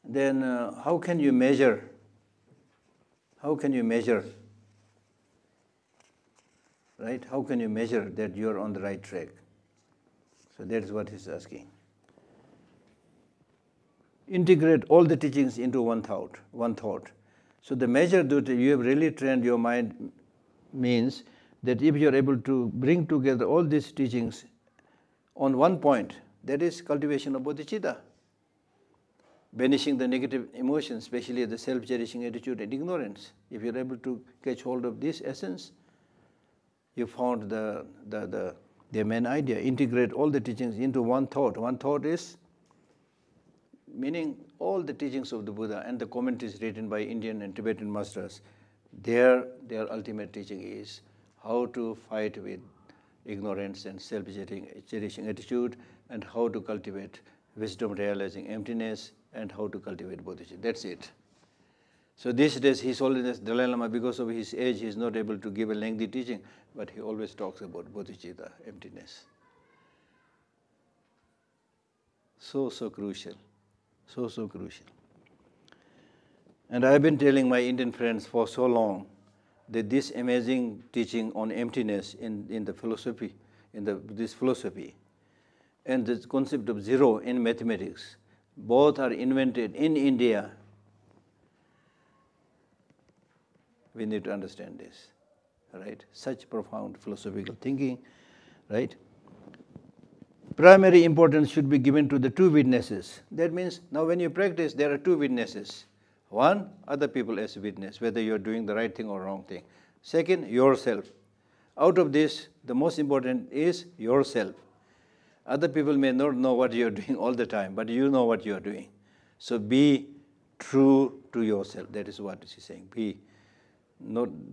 then how can you measure? How can you measure? Right? How can you measure that you are on the right track? So that is what he's asking. Integrate all the teachings into one thought. So the measure that you have really trained your mind means that if you are able to bring together all these teachings on one point, that is cultivation of bodhicitta, banishing the negative emotions, especially the self-cherishing attitude and ignorance. If you are able to catch hold of this essence, you found the main idea. Integrate all the teachings into one thought. One thought is meaning all the teachings of the Buddha and the commentaries written by Indian and Tibetan masters. Their ultimate teaching is how to fight with ignorance and self-cherishing attitude, and how to cultivate wisdom realizing emptiness, and how to cultivate bodhicitta. That's it. So these days, His Holiness Dalai Lama, because of his age, he is not able to give a lengthy teaching, but he always talks about bodhicitta, emptiness. So crucial. So crucial. And I have been telling my Indian friends for so long that this amazing teaching on emptiness in the philosophy, this philosophy, and the concept of zero in mathematics, both are invented in India. We need to understand this, right? Such profound philosophical thinking, right? Primary importance should be given to the 2 witnesses. That means now when you practice, there are 2 witnesses. One, other people as witness, whether you are doing the right thing or wrong thing. Second, yourself. Out of this, the most important is yourself. Other people may not know what you are doing all the time, but you know what you are doing. So be true to yourself. That is what he's saying.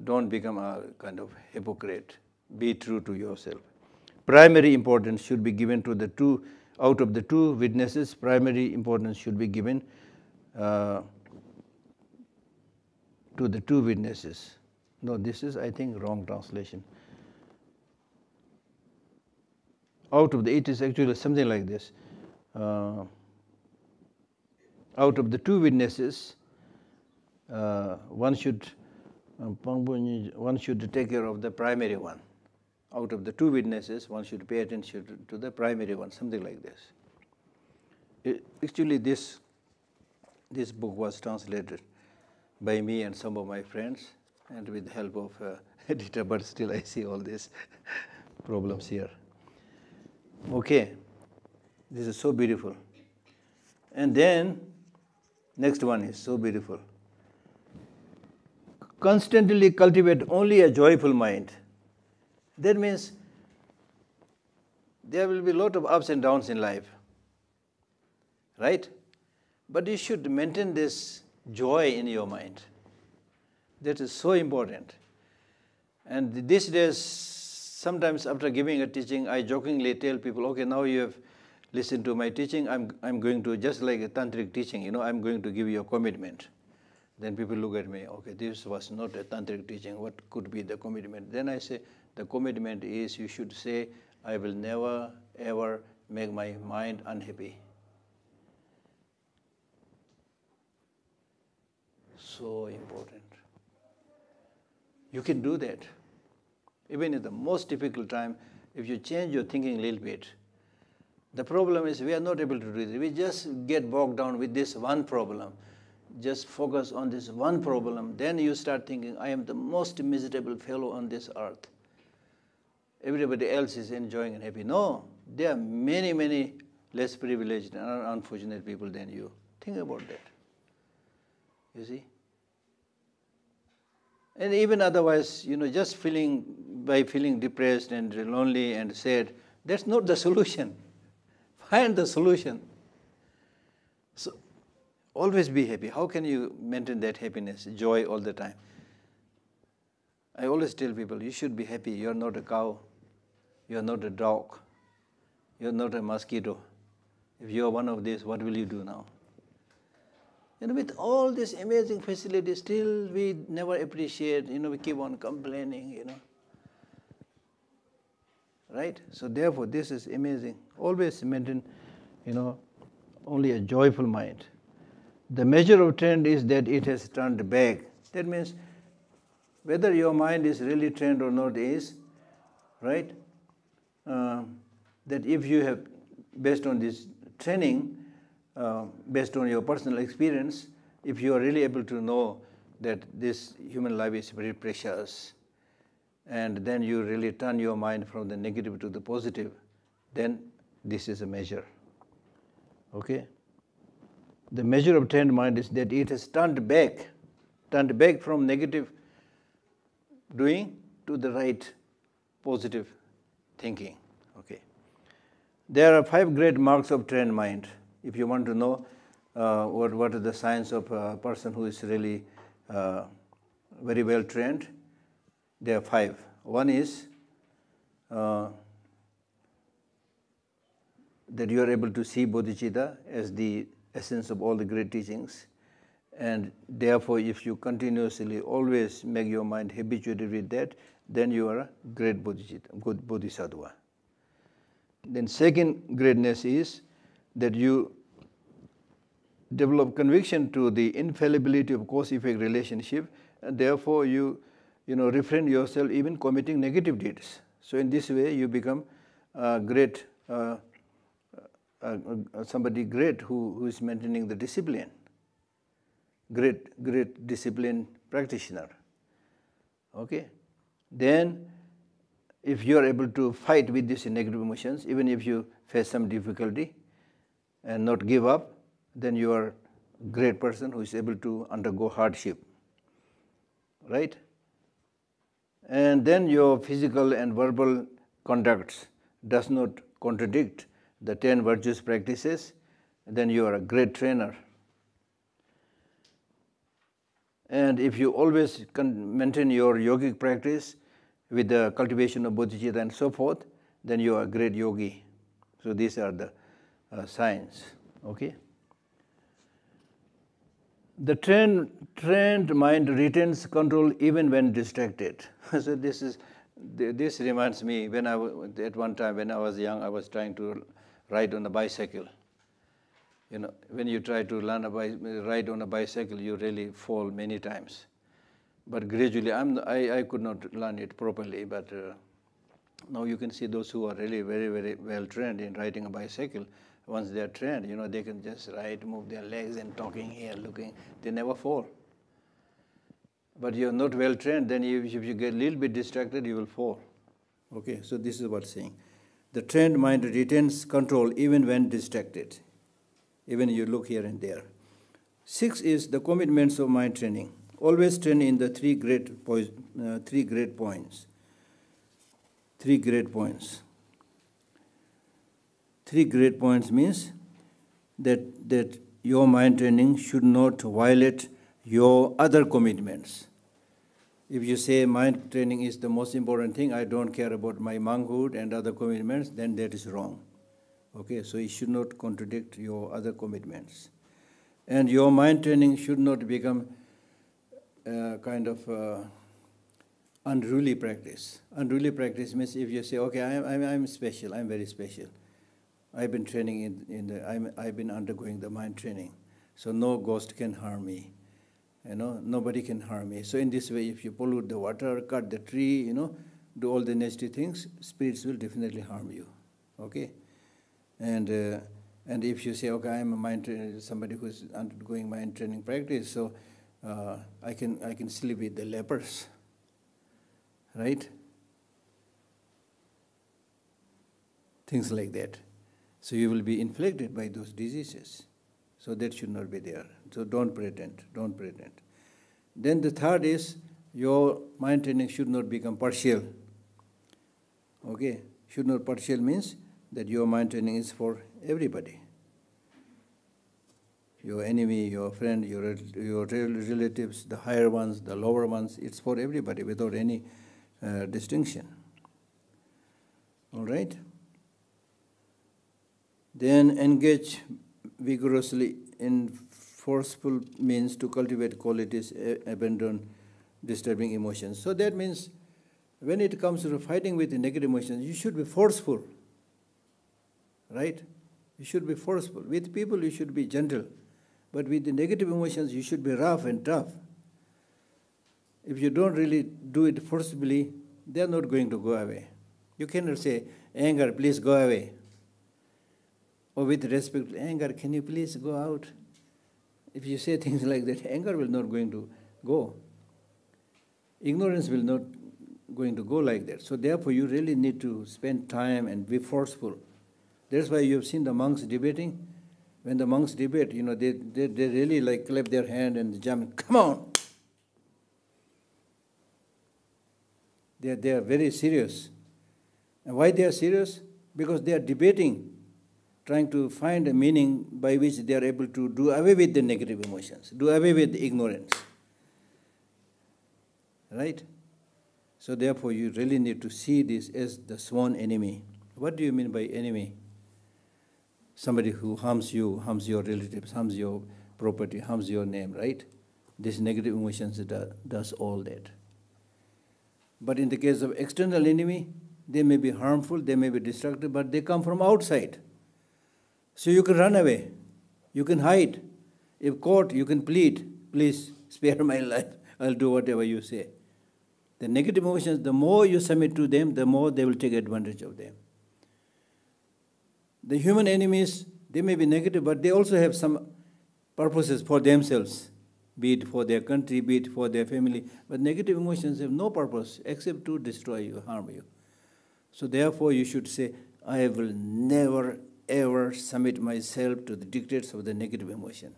Don't become a kind of hypocrite. Be true to yourself. Primary importance should be given to the 2, out of the 2 witnesses, primary importance should be given to the 2 witnesses. No, this is, I think, wrong translation. It is actually something like this. Out of the 2 witnesses, one should take care of the primary one. Out of the 2 witnesses, one should pay attention to the primary one, something like this. Actually, this book was translated by me and some of my friends, and with the help of editor, but still I see all these problems here. Okay, this is so beautiful. And then, next one is so beautiful. Constantly cultivate only a joyful mind. That means there will be a lot of ups and downs in life, right? But you should maintain this joy in your mind. That is so important. And these days, sometimes after giving a teaching, I jokingly tell people, okay, now you have listened to my teaching, I'm going to, just like a tantric teaching, I'm going to give you a commitment. Then people look at me, okay, this was not a tantric teaching, what could be the commitment? Then I say, the commitment is you should say, I will never ever make my mind unhappy. So important. You can do that. Even in the most difficult time, if you change your thinking a little bit. The problem is we are not able to do this. We just get bogged down with this one problem. Just focus on this one problem. Then you start thinking, I am the most miserable fellow on this earth. Everybody else is enjoying and happy. No, there are many, many less privileged and unfortunate people than you. Think about that. You see? And even otherwise, just by feeling depressed and lonely and sad, that's not the solution. Find the solution. So, always be happy. How can you maintain that happiness, joy all the time? I always tell people, you should be happy. You're not a cow. You're not a dog. You're not a mosquito. If you're one of these, what will you do now? And with all these amazing facilities, still we never appreciate, we keep on complaining, Right? So therefore, this is amazing. Always maintain, only a joyful mind. The measure of trend is that it has turned back. That means whether your mind is really trained or not is, right? That if you have, based on this training, based on your personal experience, if you are really able to know that this human life is very precious, and then you really turn your mind from the negative to the positive, then this is a measure. Okay? The measure of trained mind is that it has turned back from negative doing to the right positive thinking. Okay. There are 5 great marks of trained mind. If you want to know what is the signs of a person who is really very well trained, there are 5. One is that you are able to see Bodhichitta as the essence of all the great teachings, and therefore if you continuously always make your mind habituated with that, then you are a great Bodhichitta, good Bodhisattva. Then second greatness is that you develop conviction to the infallibility of cause-effect relationship, and therefore you refrain yourself even committing negative deeds. So in this way you become great, somebody great who is maintaining the discipline, great discipline practitioner. Okay? Then if you are able to fight with these negative emotions, even if you face some difficulty and not give up, then you are a great person who is able to undergo hardship. Right? And then your physical and verbal conducts does not contradict the 10 virtuous practices, then you are a great trainer. And if you always maintain your yogic practice with the cultivation of bodhicitta and so forth, then you are a great yogi. So these are the signs. Okay? The trained mind retains control even when distracted. So this reminds me when at one time when I was young, I was trying to ride on a bicycle. When you try to ride on a bicycle, you really fall many times. But gradually, I could not learn it properly. But now you can see those who are really very, very well trained in riding a bicycle. Once they are trained, they can just ride, move their legs and talking here, looking. They never fall. But you are not well trained, then if you get a little bit distracted, you will fall. Okay, so this is what's saying. The trained mind retains control even when distracted. Even you look here and there. 6 is the commitments of mind training. Always train in the 3 great points. 3 great points. 3 great points means that your mind training should not violate your other commitments. If you say mind training is the most important thing, I don't care about my monkhood and other commitments, then that is wrong. Okay, so it should not contradict your other commitments. And your mind training should not become kind of unruly practice. Unruly practice means if you say, okay, I'm special, I'm very special. I've been training I've been undergoing the mind training, so no ghost can harm me. nobody can harm me. So in this way, if you pollute the water, cut the tree, do all the nasty things, spirits will definitely harm you. Okay? And if you say, okay, I'm a somebody who is undergoing mind training practice, so I can sleep with the lepers, right? Things like that. So you will be inflicted by those diseases. So that should not be there. So don't pretend. Then the third is, your mind training should not become partial. Okay? Should not partial means that your mind training is for everybody. Your enemy, your friend, your relatives, the higher ones, the lower ones, it's for everybody without any distinction. All right? Then engage vigorously in forceful means to cultivate qualities, abandon disturbing emotions. So that means when it comes to fighting with the negative emotions, you should be forceful, right? You should be forceful. With people, you should be gentle. But with the negative emotions, you should be rough and tough. If you don't really do it forcibly, they are not going to go away. You cannot say, anger, please go away. Or with respect, anger, can you please go out? If you say things like that, anger will not going to go. Ignorance will not going to go like that. So therefore, you really need to spend time and be forceful. That's why you have seen the monks debating. When the monks debate, they really like clap their hand and jump, come on! They are very serious. And why they are serious? Because they are debating, trying to find a meaning by which they are able to do away with the negative emotions, do away with the ignorance. Right? So therefore, you really need to see this as the sworn enemy. What do you mean by enemy? Somebody who harms you, harms your relatives, harms your property, harms your name, right? This negative emotions does all that. But in the case of external enemy, they may be harmful, they may be destructive, but they come from outside. So you can run away, you can hide. If caught, you can plead, please spare my life, I'll do whatever you say. The negative emotions, the more you submit to them, the more they will take advantage of them. The human enemies, they may be negative, but they also have some purposes for themselves, be it for their country, be it for their family. But negative emotions have no purpose except to destroy you, harm you. So therefore you should say, I will never ever submit myself to the dictates of the negative emotion.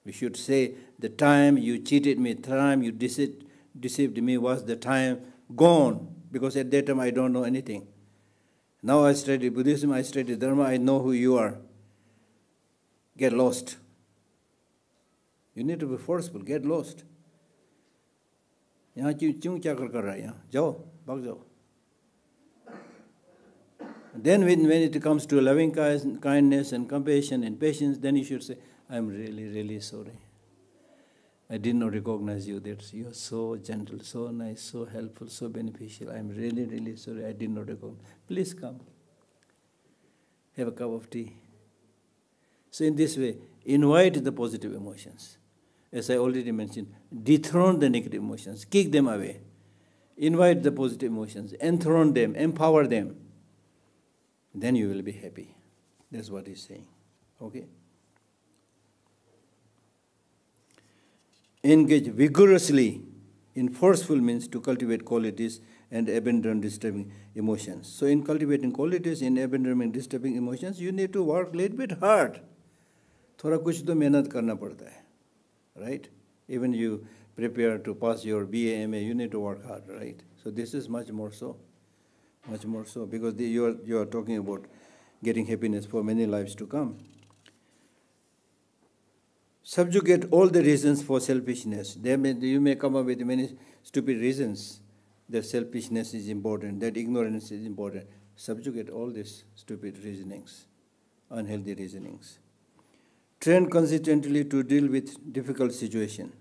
We should say, the time you cheated me, the time you deceived me was the time gone, because at that time I don't know anything. Now I study Buddhism, I study Dharma, I know who you are. Get lost. You need to be forceful, get lost. यहाँ क्यों क्या कर रहा है यहाँ? जाओ, भाग जाओ. Then when it comes to loving kindness and compassion and patience, then you should say, I'm really, really sorry. I did not recognize you, that you are so gentle, so nice, so helpful, so beneficial. I'm really, really sorry, I did not recognize. Please come. Have a cup of tea. So in this way, invite the positive emotions. As I already mentioned, dethrone the negative emotions, kick them away. Invite the positive emotions, enthrone them, empower them. Then you will be happy. That's what he's saying. Okay? Engage vigorously in forceful means to cultivate qualities and abandon disturbing emotions. So in cultivating qualities, in abandoning disturbing emotions, you need to work a little bit hard. थोड़ा कुछ तो मेहनत करना पड़ता है, right? Even you prepare to pass your BA, MA, you need to work hard, right? So this is much more so, because you are talking about getting happiness for many lives to come. Subjugate all the reasons for selfishness. You may come up with many stupid reasons that selfishness is important, that ignorance is important. Subjugate all these stupid reasonings, unhealthy reasonings. Train consistently to deal with difficult situations.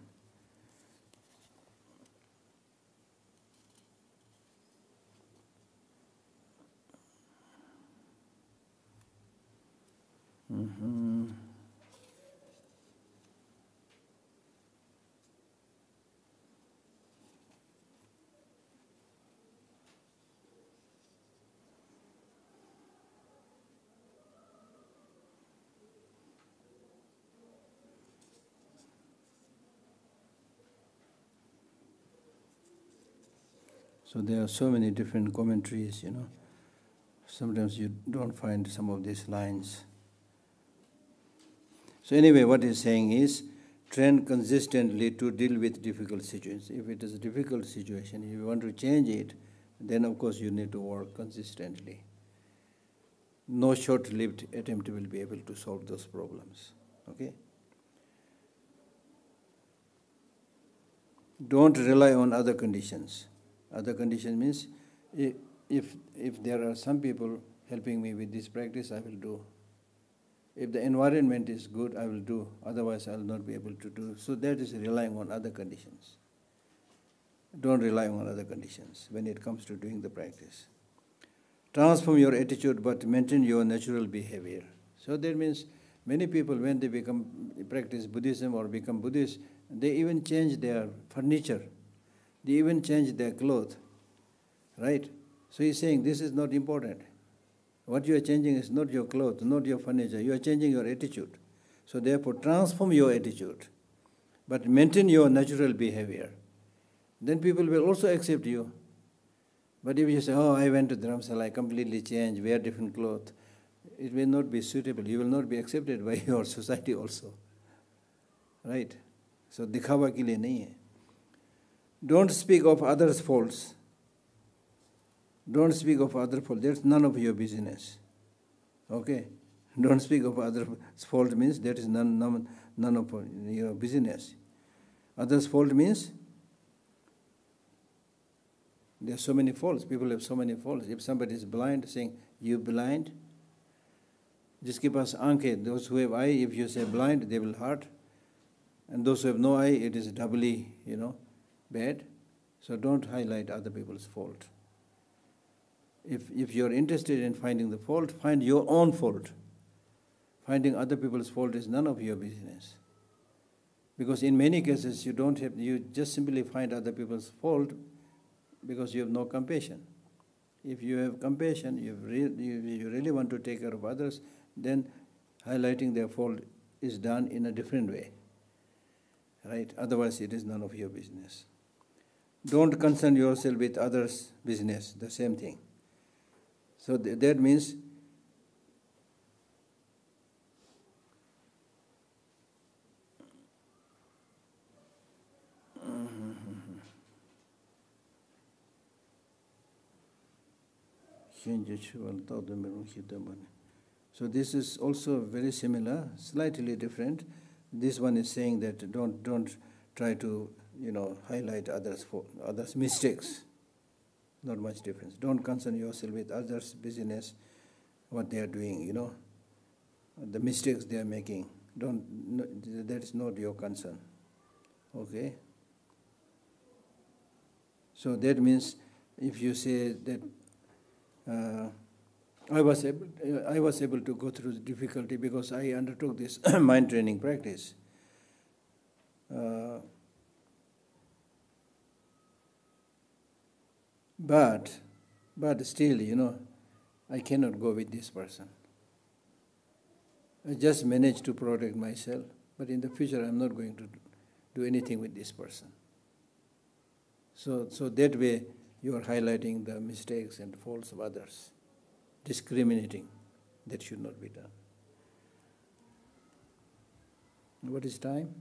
So there are so many different commentaries, Sometimes you don't find some of these lines. So anyway, what he's saying is, train consistently to deal with difficult situations. If it is a difficult situation, if you want to change it, then of course you need to work consistently. No short-lived attempt will be able to solve those problems. Okay? Don't rely on other conditions. Other condition means if there are some people helping me with this practice, I will do. If the environment is good, I will do. Otherwise, I will not be able to do. So that is relying on other conditions. Don't rely on other conditions when it comes to doing the practice. Transform your attitude, but maintain your natural behavior. So that means many people, when they practice Buddhism or become Buddhist, they even change their furniture. They even change their clothes. Right? So he's saying this is not important. What you are changing is not your clothes, not your furniture. You are changing your attitude. So therefore, transform your attitude, but maintain your natural behavior. Then people will also accept you. But if you say, oh, I went to Dharamsala, I completely changed, wear different clothes, it will not be suitable. You will not be accepted by your society also. Right? So dikhawa ke liye nahi hai. Don't speak of others' faults. Don't speak of other fault. That's none of your business. Okay? Don't speak of others' fault means that is none of your business. Others' fault means there are so many faults. People have so many faults. If somebody is blind, saying, you blind, jiske paas aankh hai, those who have eye, if you say blind, they will hurt. And those who have no eye, it is doubly, bad. So don't highlight other people's fault. If you are interested in finding the fault, find your own fault. Finding other people's fault is none of your business. Because in many cases you just simply find other people's fault because you have no compassion. If you have compassion, you really want to take care of others, then highlighting their fault is done in a different way. Right? Otherwise it is none of your business. Don't concern yourself with others' business, the same thing. So that means so this is also very similar, slightly different. This one is saying that don't try to highlight others' mistakes. Not much difference. Don't concern yourself with others' business, what they are doing, the mistakes they are making. That is not your concern. Okay? So that means if you say that I was able to go through the difficulty because I undertook this mind training practice. But still, I cannot go with this person. I just managed to protect myself, but in the future I'm not going to do anything with this person. So that way you are highlighting the mistakes and faults of others, discriminating. That should not be done. What is time?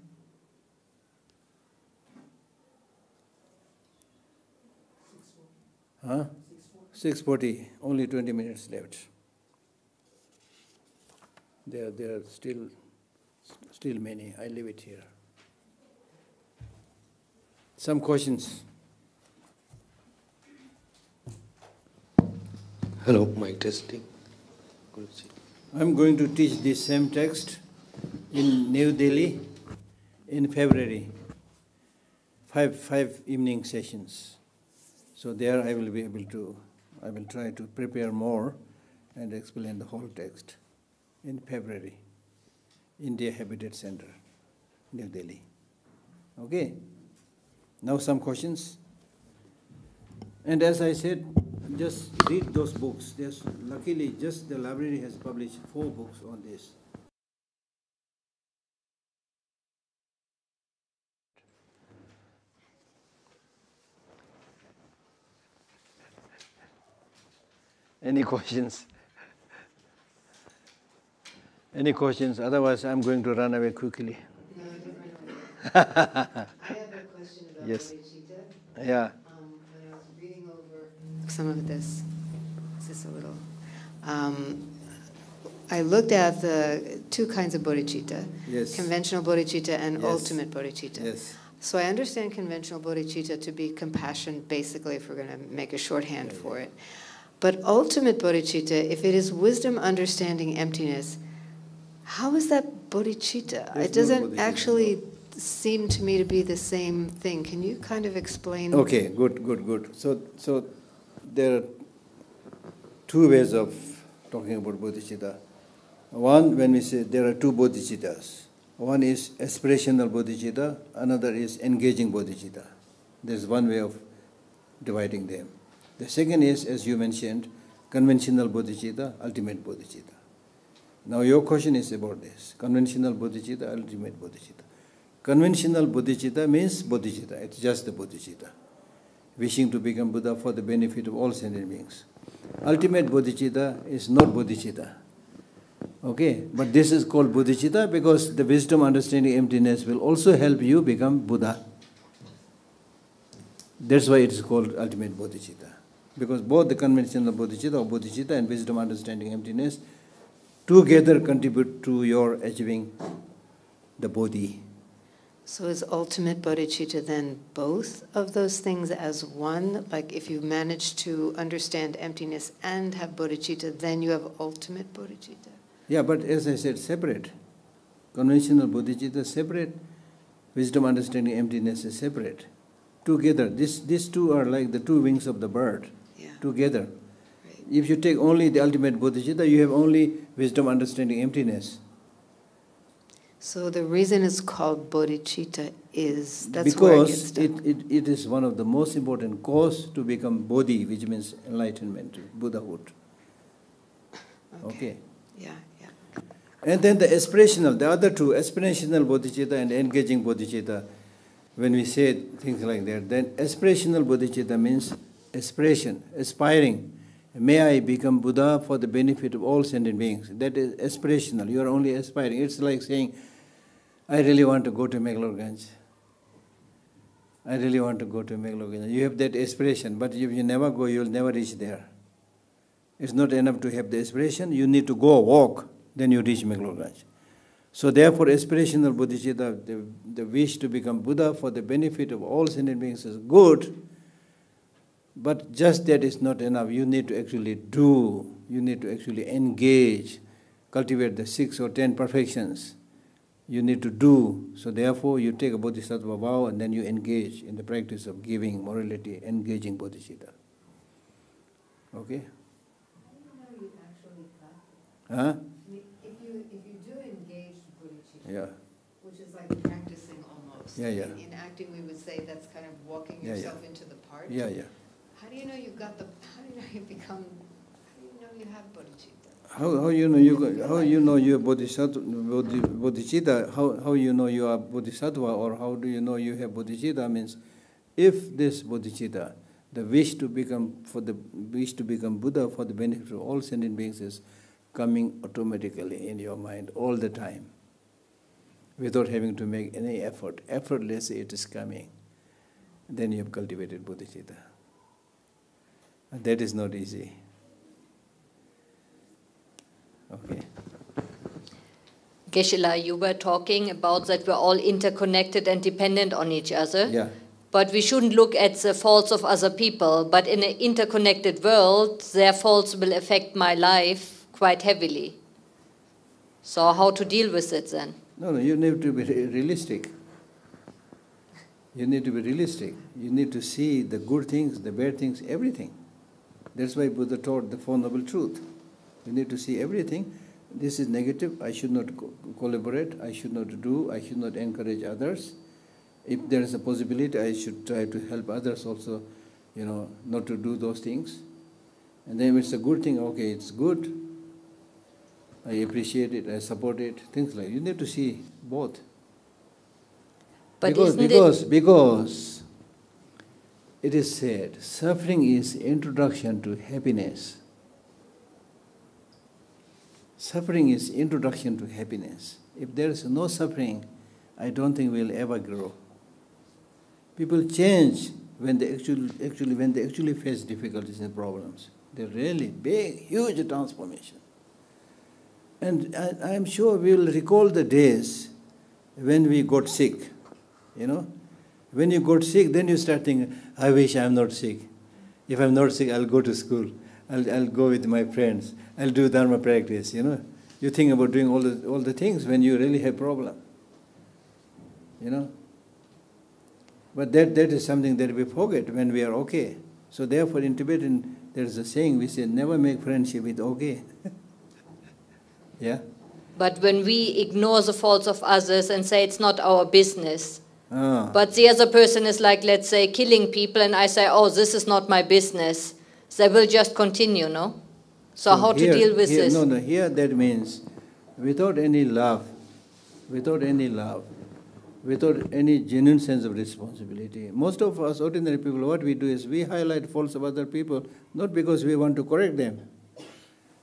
Huh? 6:40. Only 20 minutes left. There are still many. I leave it here. Some questions? Hello, mic testing. I'm going to teach this same text in New Delhi in February. Five evening sessions. So there I will try to prepare more and explain the whole text in February, India Habitat Center, New Delhi. Okay? Now some questions? And as I said, just read those books. Luckily, just the library has published 4 books on this. Any questions? Any questions? Otherwise, I'm going to run away quickly. No, don't run away. I have a question about bodhicitta. Yeah. When I was reading over some of this, is this a little? I looked at the two kinds of bodhicitta, conventional bodhicitta and ultimate bodhicitta. Yes. So I understand conventional bodhicitta to be compassion, basically, if we're going to make a shorthand for it. But ultimate bodhicitta, if it is wisdom, understanding, emptiness, how is that bodhicitta? It doesn't actually seem to me to be the same thing. Can you kind of explain? Okay, good. So there are two ways of talking about bodhicitta. One, when we say there are two bodhicittas. One is aspirational bodhicitta, another is engaging bodhicitta. There's one way of dividing them. The second is, as you mentioned, conventional bodhicitta, ultimate bodhicitta. Now your question is about this, conventional bodhicitta, ultimate bodhicitta. Conventional bodhicitta means bodhicitta, it's just the bodhicitta, wishing to become Buddha for the benefit of all sentient beings. Ultimate bodhicitta is not bodhicitta. Okay, but this is called bodhicitta because the wisdom, understanding, emptiness will also help you become Buddha. That's why it is called ultimate bodhicitta. Because both the conventional bodhicitta or bodhicitta and wisdom, understanding, emptiness together contribute to your achieving the bodhi. So is ultimate bodhicitta then both of those things as one? Like if you manage to understand emptiness and have bodhicitta, then you have ultimate bodhicitta? Yeah, but as I said, separate. Conventional bodhicitta is separate. Wisdom, understanding, emptiness is separate. Together, these two are like the two wings of the bird. Yeah. Together. Right. If you take only the ultimate bodhicitta, you have only wisdom, understanding, emptiness. So the reason it's called bodhicitta is because where it gets stuck. it is one of the most important cause to become bodhi, which means enlightenment, Buddhahood. Okay. Yeah. And then the aspirational, the other two, aspirational bodhicitta and engaging bodhicitta, when we say things like that, then aspirational bodhicitta means aspiration, aspiring. May I become Buddha for the benefit of all sentient beings. That is aspirational. You are only aspiring. It's like saying, I really want to go to Meghalorganj. I really want to go to Meghalorganj. You have that aspiration, but if you never go, you will never reach there. It's not enough to have the aspiration. You need to go walk, then you reach Meghalorganj. So therefore, aspirational bodhicitta, the wish to become Buddha for the benefit of all sentient beings is good, but just that is not enough. You need to actually do. You need to actually engage, cultivate the 6 or 10 perfections. You need to do. So therefore, you take a bodhisattva vow and then you engage in the practice of giving, morality, engaging bodhicitta. Okay? How do you know you actually got Huh? If you do engage bodhicitta, Yeah. which is like practicing almost. Yeah. In acting, we would say that's kind of walking Yeah. yourself into the part. Yeah. How do you know you've got how do you know you become, how do you know you have bodhicitta? How you know you are bodhicitta? How you know you are bodhisattva, or how do you know you have bodhicitta? Means, if this bodhicitta, the wish to become Buddha for the benefit of all sentient beings, is coming automatically in your mind all the time, without having to make any effort, effortlessly it is coming, then you have cultivated bodhicitta. And that is not easy. Okay. Geshe-la, you were talking about that we're all interconnected and dependent on each other. Yeah. But we shouldn't look at the faults of other people. But in an interconnected world, their faults will affect my life quite heavily. So how to deal with it then? No, you need to be realistic. You need to be realistic. You need to see the good things, the bad things, everything. That's why Buddha taught the Four Noble Truths. You need to see everything. This is negative. I should not collaborate. I should not do. I should not encourage others. If there is a possibility, I should try to help others also, not to do those things. And then if it's a good thing, okay, it's good. I appreciate it. I support it. Things like that. You need to see both. But because it is said, suffering is introduction to happiness. Suffering is introduction to happiness. If there is no suffering, I don't think we'll ever grow. People change when they actually face difficulties and problems. They're really big, huge transformation. And I'm sure we'll recall the days when we got sick, you know. When you got sick, then you start thinking, I wish I'm not sick. If I'm not sick, I'll go to school. I'll go with my friends. I'll do Dharma practice, you know. You think about doing all the things when you really have problem, you know. But that is something that we forget when we are okay. So therefore in Tibetan, there's a saying, we say, never make friendship with okay. Yeah? But when we ignore the faults of others and say it's not our business, but the other person is like, let's say, killing people, and I say, oh, this is not my business, they will just continue, no? So how to deal with this? No, here that means without any love, without any genuine sense of responsibility. Most of us ordinary people, what we do is we highlight faults of other people, not because we want to correct them,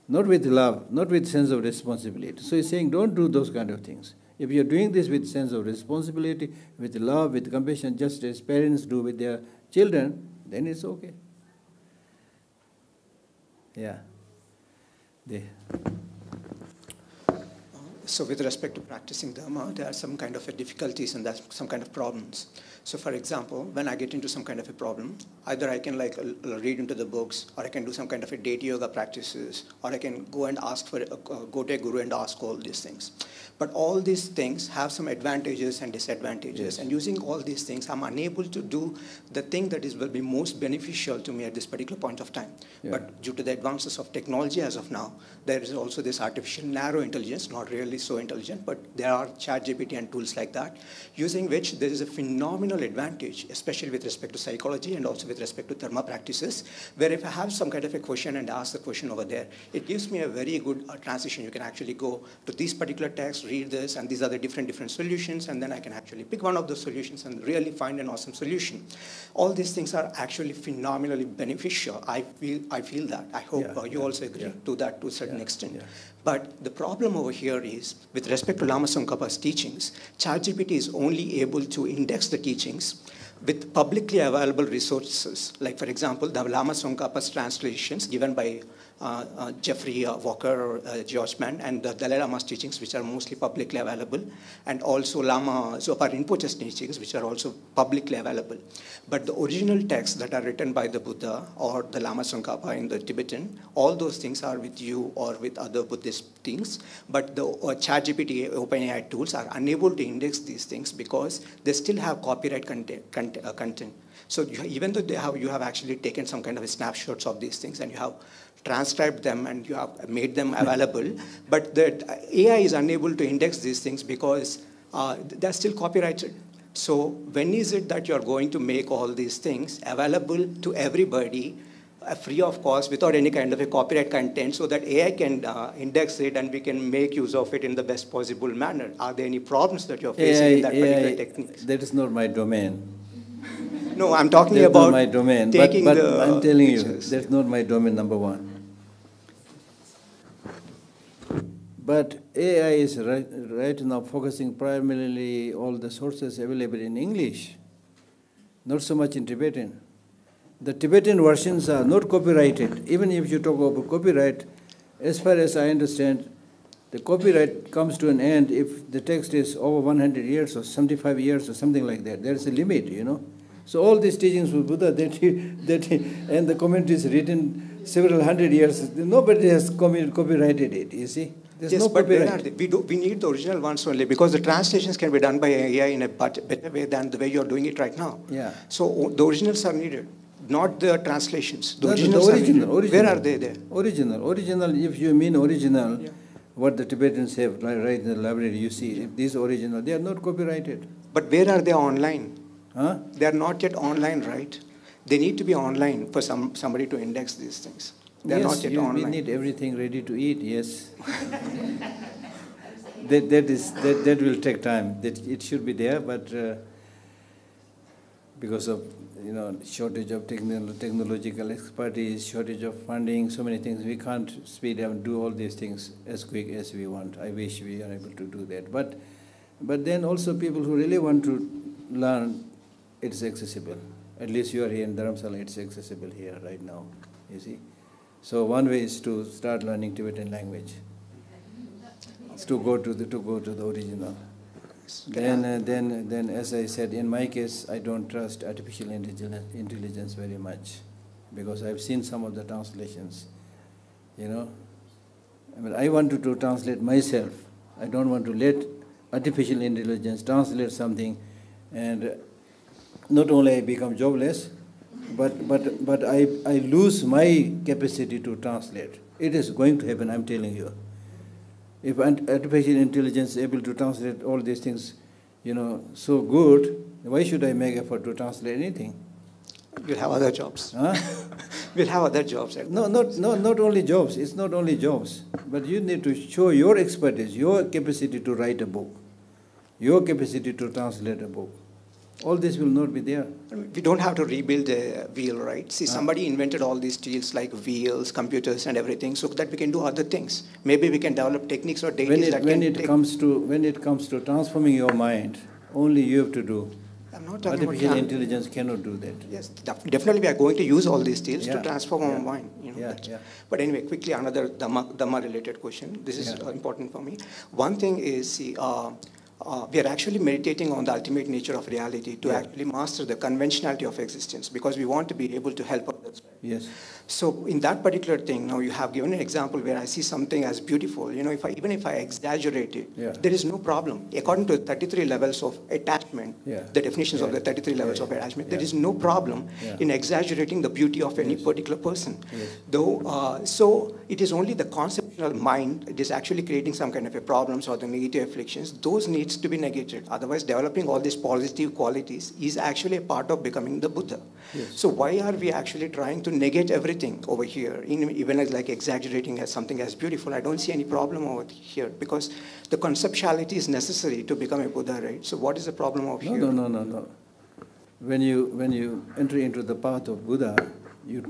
not with love, not with sense of responsibility. So he's saying, don't do those kind of things. If you're doing this with sense of responsibility, with love, with compassion, just as parents do with their children, then it's okay. Yeah. So with respect to practicing Dharma, there are some kind of difficulties and there's some kind of problems. So for example, when I get into some kind of a problem, either I can read into the books, or I can do some kind of a deity yoga practices, or I can go and ask for, go to a guru and ask all these things. But all these things have some advantages and disadvantages. Yes. And using all these things, I'm unable to do the thing that will be most beneficial to me at this particular point of time. Yeah. But due to the advances of technology as of now, there is also this artificial narrow intelligence, not really so intelligent, but there are ChatGPT and tools like that, using which there is a phenomenal advantage, especially with respect to psychology and also with respect to Dharma practices, where if I have some kind of a question and ask the question over there, it gives me a very good transition. You can actually go to these particular texts, read this, and these are the different solutions, and then I can actually pick one of those solutions and really find an awesome solution. All these things are actually phenomenally beneficial. I feel that. I hope you also agree to that to a certain extent. Yeah. But the problem over here is, with respect to Lama Tsongkhapa's teachings, ChatGPT is only able to index the teachings with publicly available resources. Like, for example, the Lama Tsongkhapa's translations given by Jeffrey Walker or George Mann, and the Dalai Lama's teachings, which are mostly publicly available, and also Lama Zopa Rinpoche's teachings, which are also publicly available. But the original texts that are written by the Buddha or the Lama Tsongkhapa in the Tibetan, all those things are with you or with other Buddhist things, but the ChatGPT, OpenAI tools are unable to index these things because they still have copyright content. So even though you have actually taken some kind of snapshots of these things and you have transcribed them and you have made them available, but the AI is unable to index these things because they're still copyrighted. So when is it that you're going to make all these things available to everybody free of cost without any kind of a copyright content so that AI can index it and we can make use of it in the best possible manner? Are there any problems that you're facing in that particular technique? That is not my domain. No, I'm talking about my domain, taking but the I'm telling pictures. you, that's not my domain, number one. But AI is right now focusing primarily all the sources available in English, not so much in Tibetan. The Tibetan versions are not copyrighted. Even if you talk about copyright, as far as I understand, the copyright comes to an end if the text is over 100 years or 75 years or something like that. There's a limit, you know. So all these teachings of Buddha and the commentary is written several hundred years, nobody has copyrighted it, you see. There's yes, no but copyright. We need the original ones only because the translations can be done by AI in a better way than the way you're doing it right now. Yeah. So the originals are needed, not the translations. The original. Where are they there? Original, if you mean original, what the Tibetans have right in the library, you see, if these original, they are not copyrighted. But where are they online? Huh? They are not yet online, right? They need to be online for somebody to index these things. They are not yet online. We need everything ready to eat, yes. that, that will take time. It should be there, but because of shortage of technological expertise, shortage of funding, so many things. We can't speed up and do all these things as quick as we want. I wish we are able to do that. But then also people who really want to learn, it's accessible. At least you are here in Dharamsala, it's accessible here right now, you see. So one way is to start learning Tibetan language. It's to go to the original. Then, as I said, in my case, I don't trust artificial intelligence very much, because I've seen some of the translations. I wanted to translate myself. I don't want to let artificial intelligence translate something, and not only I become jobless, but I lose my capacity to translate. It is going to happen, I'm telling you. If artificial intelligence is able to translate all these things, so good, why should I make effort to translate anything? We'll have other jobs. Huh? We'll have other jobs. No, not only jobs. It's not only jobs. But you need to show your expertise, your capacity to write a book, your capacity to translate a book. All this will not be there. We don't have to rebuild a wheel, right? See, somebody invented all these tools like wheels, computers, and everything, so that we can do other things. Maybe we can develop techniques or deities when it comes to transforming your mind, only you have to do. I'm not talking artificial about intelligence cannot do that. Yes, definitely we are going to use all these tools to transform our mind. But anyway, quickly another Dhamma-related question. This is important for me. One thing is, see, we are actually meditating on the ultimate nature of reality to actually master the conventionality of existence, because we want to be able to help others. Yes. So in that particular thing, now you have given an example where I see something as beautiful. Even if I exaggerate it, there is no problem. According to 33 levels of attachment, the definitions of the 33 levels of attachment, there is no problem in exaggerating the beauty of any particular person. Though, so it is only the conceptual mind that is actually creating some kind of a problems or the negative afflictions. Those needs to be negated. Otherwise, developing all these positive qualities is actually a part of becoming the Buddha. Yes. So why are we actually trying to negate everything over here, even as like exaggerating as something as beautiful? I don't see any problem over here, because the conceptuality is necessary to become a Buddha, right? So what is the problem over here? No. When you enter into the path of Buddha, you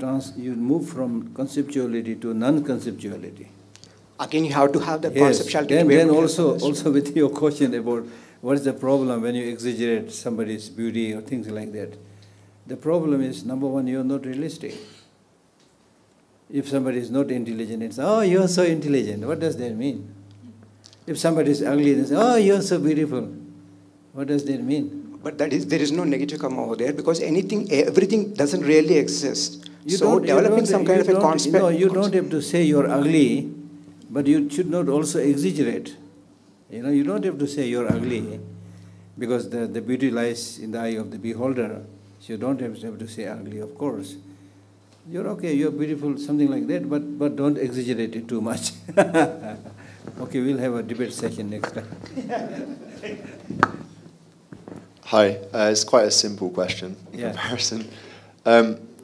move from conceptuality to non-conceptuality. Again, you have to have the Yes. conceptuality. Then also with your question about what is the problem when you exaggerate somebody's beauty or things like that. The problem is, number one, you are not realistic. If somebody is not intelligent, it's, oh, you are so intelligent. What does that mean? If somebody is ugly, they say, oh, you are so beautiful. What does that mean? But there is no negative karma over there, because everything doesn't really exist. Developing some kind of a concept. No, you don't have to say you're ugly, but you should not also exaggerate. You don't have to say you're ugly, because the beauty lies in the eye of the beholder. So you don't have to say ugly, of course. You're okay, you're beautiful, something like that, but don't exaggerate it too much. Okay, we'll have a debate session next time. Hi, it's quite a simple question in comparison.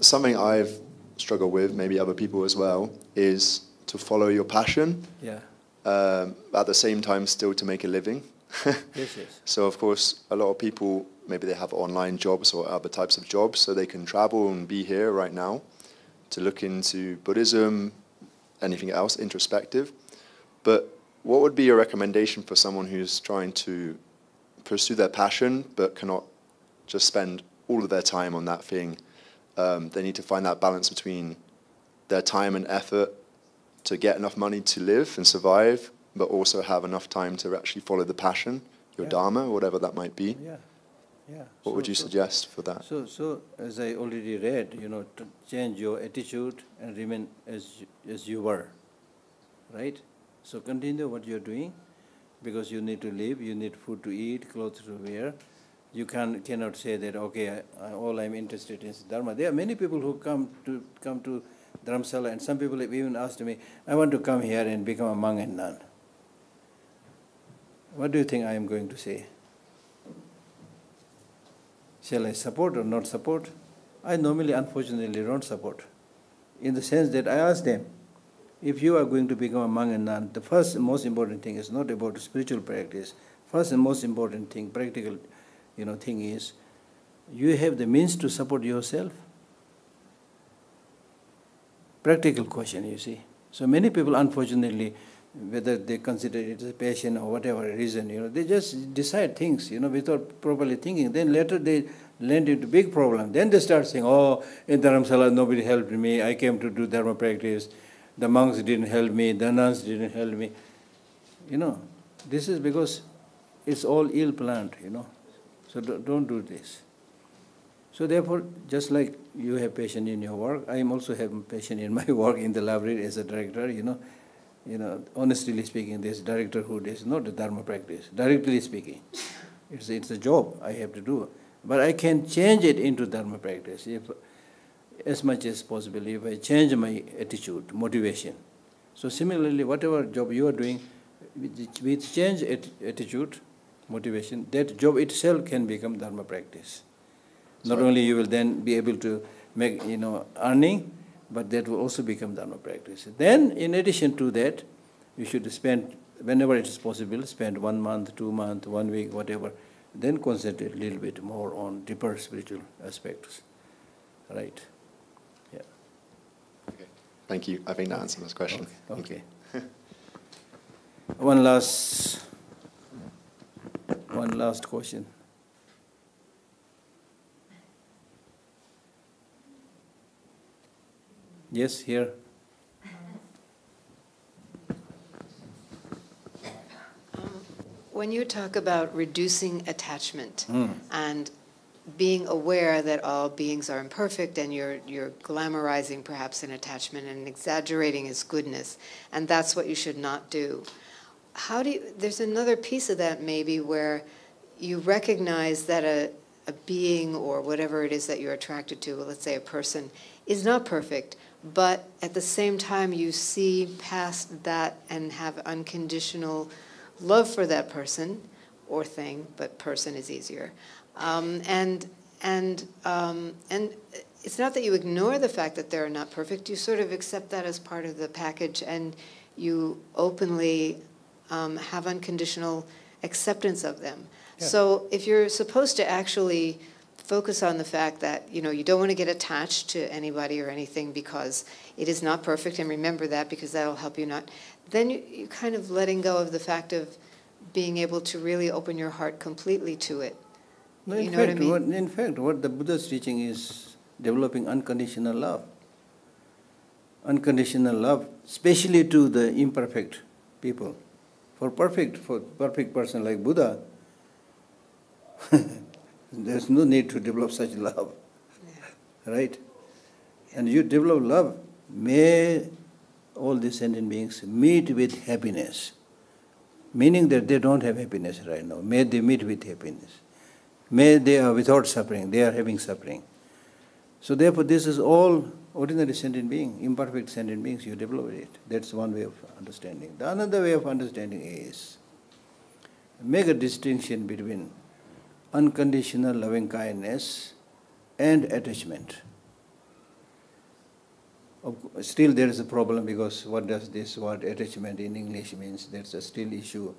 Something I've struggled with, maybe other people as well, is to follow your passion. Yeah. At the same time, still to make a living. Yes. So, of course, a lot of people, maybe they have online jobs or other types of jobs, so they can travel and be here right now to look into Buddhism, anything else, introspective. But what would be your recommendation for someone who's trying to pursue their passion but cannot just spend all of their time on that thing? They need to find that balance between their time and effort to get enough money to live and survive, but also have enough time to actually follow the passion, your dharma, whatever that might be. What would you suggest for that? So as I already read, to change your attitude and remain as you were, right? So continue what you're doing, because you need to live, you need food to eat, clothes to wear. You cannot say that, okay, all I'm interested in is dharma. There are many people who come to Dharamsala, and some people have even asked me, I want to come here and become a monk and nun. What do you think I am going to say? Shall I support or not support? I normally, unfortunately, don't support. In the sense that I ask them, if you are going to become a monk and nun, the first and most important thing is not about spiritual practice. First and most important thing, practical, thing is, You have the means to support yourself? Practical question, you see. So many people, unfortunately, whether they consider it as a passion or whatever reason, they just decide things, without properly thinking. Then later they land into big problem. Then they start saying, oh, in Dharamsala nobody helped me, I came to do Dharma practice, the monks didn't help me, the nuns didn't help me. This is because it's all ill planned, So don't do this. So therefore, just like you have passion in your work, I am also having passion in my work in the library as a director, honestly speaking, this directorhood is not a Dharma practice, directly speaking. It's a job I have to do. But I can change it into Dharma practice if, as much as possible, if I change my attitude, motivation. So similarly, whatever job you are doing, with change attitude, motivation, that job itself can become Dharma practice. Not only you will then be able to make, earning, but that will also become Dharma practice. Then, in addition to that, you should spend, whenever it is possible, spend 1 month, 2 months, 1 week, whatever, then concentrate a little bit more on deeper spiritual aspects. Right? Yeah. Okay. Thank you. I think that answers this question. Okay. One last question. Yes, here. When you talk about reducing attachment and being aware that all beings are imperfect, and you're glamorizing perhaps an attachment and exaggerating its goodness, and that's what you should not do. There's another piece of that maybe where you recognize that a being or whatever it is that you're attracted to, let's say a person, is not perfect, but at the same time you see past that and have unconditional love for that person or thing, but person is easier. And it's not that you ignore the fact that they're not perfect, you sort of accept that as part of the package, and you openly have unconditional acceptance of them. Yeah. So if you're supposed to actually focus on the fact that, you don't want to get attached to anybody or anything because it is not perfect, and remember that because that'll help you not, then you're kind of letting go of the fact of being able to really open your heart completely to it. No, in fact, what the Buddha's teaching is developing unconditional love. Unconditional love, especially to the imperfect people. For perfect person like Buddha, there's no need to develop such love. Yeah. Right? And you develop love, may all the sentient beings meet with happiness. Meaning that they don't have happiness right now. May they meet with happiness. May they are without suffering, they are having suffering. So therefore this is all ordinary sentient being, imperfect sentient beings, you develop it. That's one way of understanding. The another way of understanding is, make a distinction between unconditional loving kindness and attachment. Still there is a problem, because what does this word attachment in English means? That's a still issue.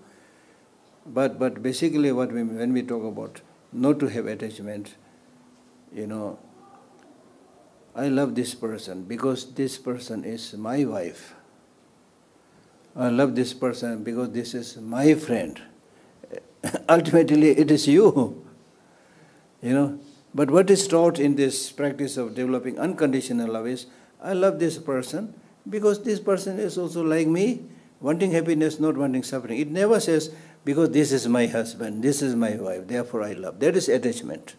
But basically when we talk about not to have attachment, I love this person because this person is my wife. I love this person because this is my friend. Ultimately it is you. But what is taught in this practice of developing unconditional love is, I love this person because this person is also like me, wanting happiness, not wanting suffering. It never says, because this is my husband, this is my wife, therefore I love. That is attachment.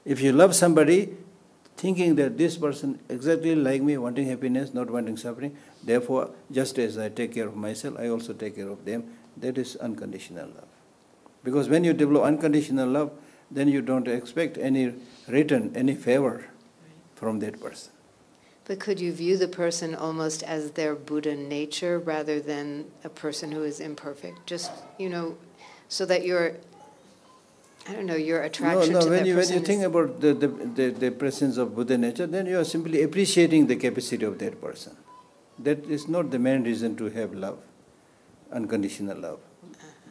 If you love somebody, thinking that this person exactly like me, wanting happiness, not wanting suffering, therefore just as I take care of myself, I also take care of them, that is unconditional love. Because when you develop unconditional love, then you don't expect any return, any favor from that person. But could you view the person almost as their Buddha nature rather than a person who is imperfect? Just, so that your attraction to that person when you think about the presence of Buddha nature, then you are simply appreciating the capacity of that person. That is not the main reason to have love, unconditional love.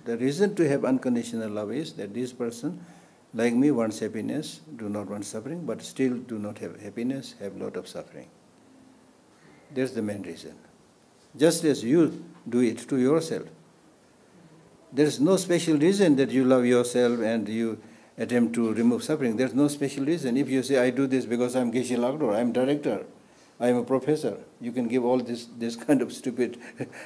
The reason to have unconditional love is that this person like me, wants happiness, do not want suffering, but still do not have happiness, have lot of suffering. That's the main reason. Just as you do it to yourself. There is no special reason that you love yourself and you attempt to remove suffering. There's no special reason. If you say, I do this because I'm Geshe Lhakdor, I'm director, I'm a professor, you can give all this kind of stupid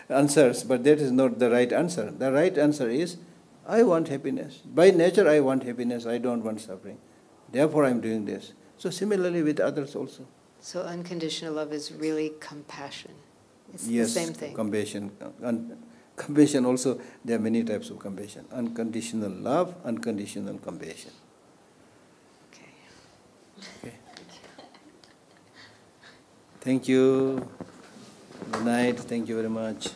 answers, but that is not the right answer. The right answer is, I want happiness. By nature, I want happiness. I don't want suffering. Therefore, I'm doing this. So similarly with others also. So unconditional love is really compassion. It's Yes, the same thing. Compassion. Compassion also, there are many types of compassion. Unconditional love, unconditional compassion. Okay. Thank you. Good night. Thank you very much.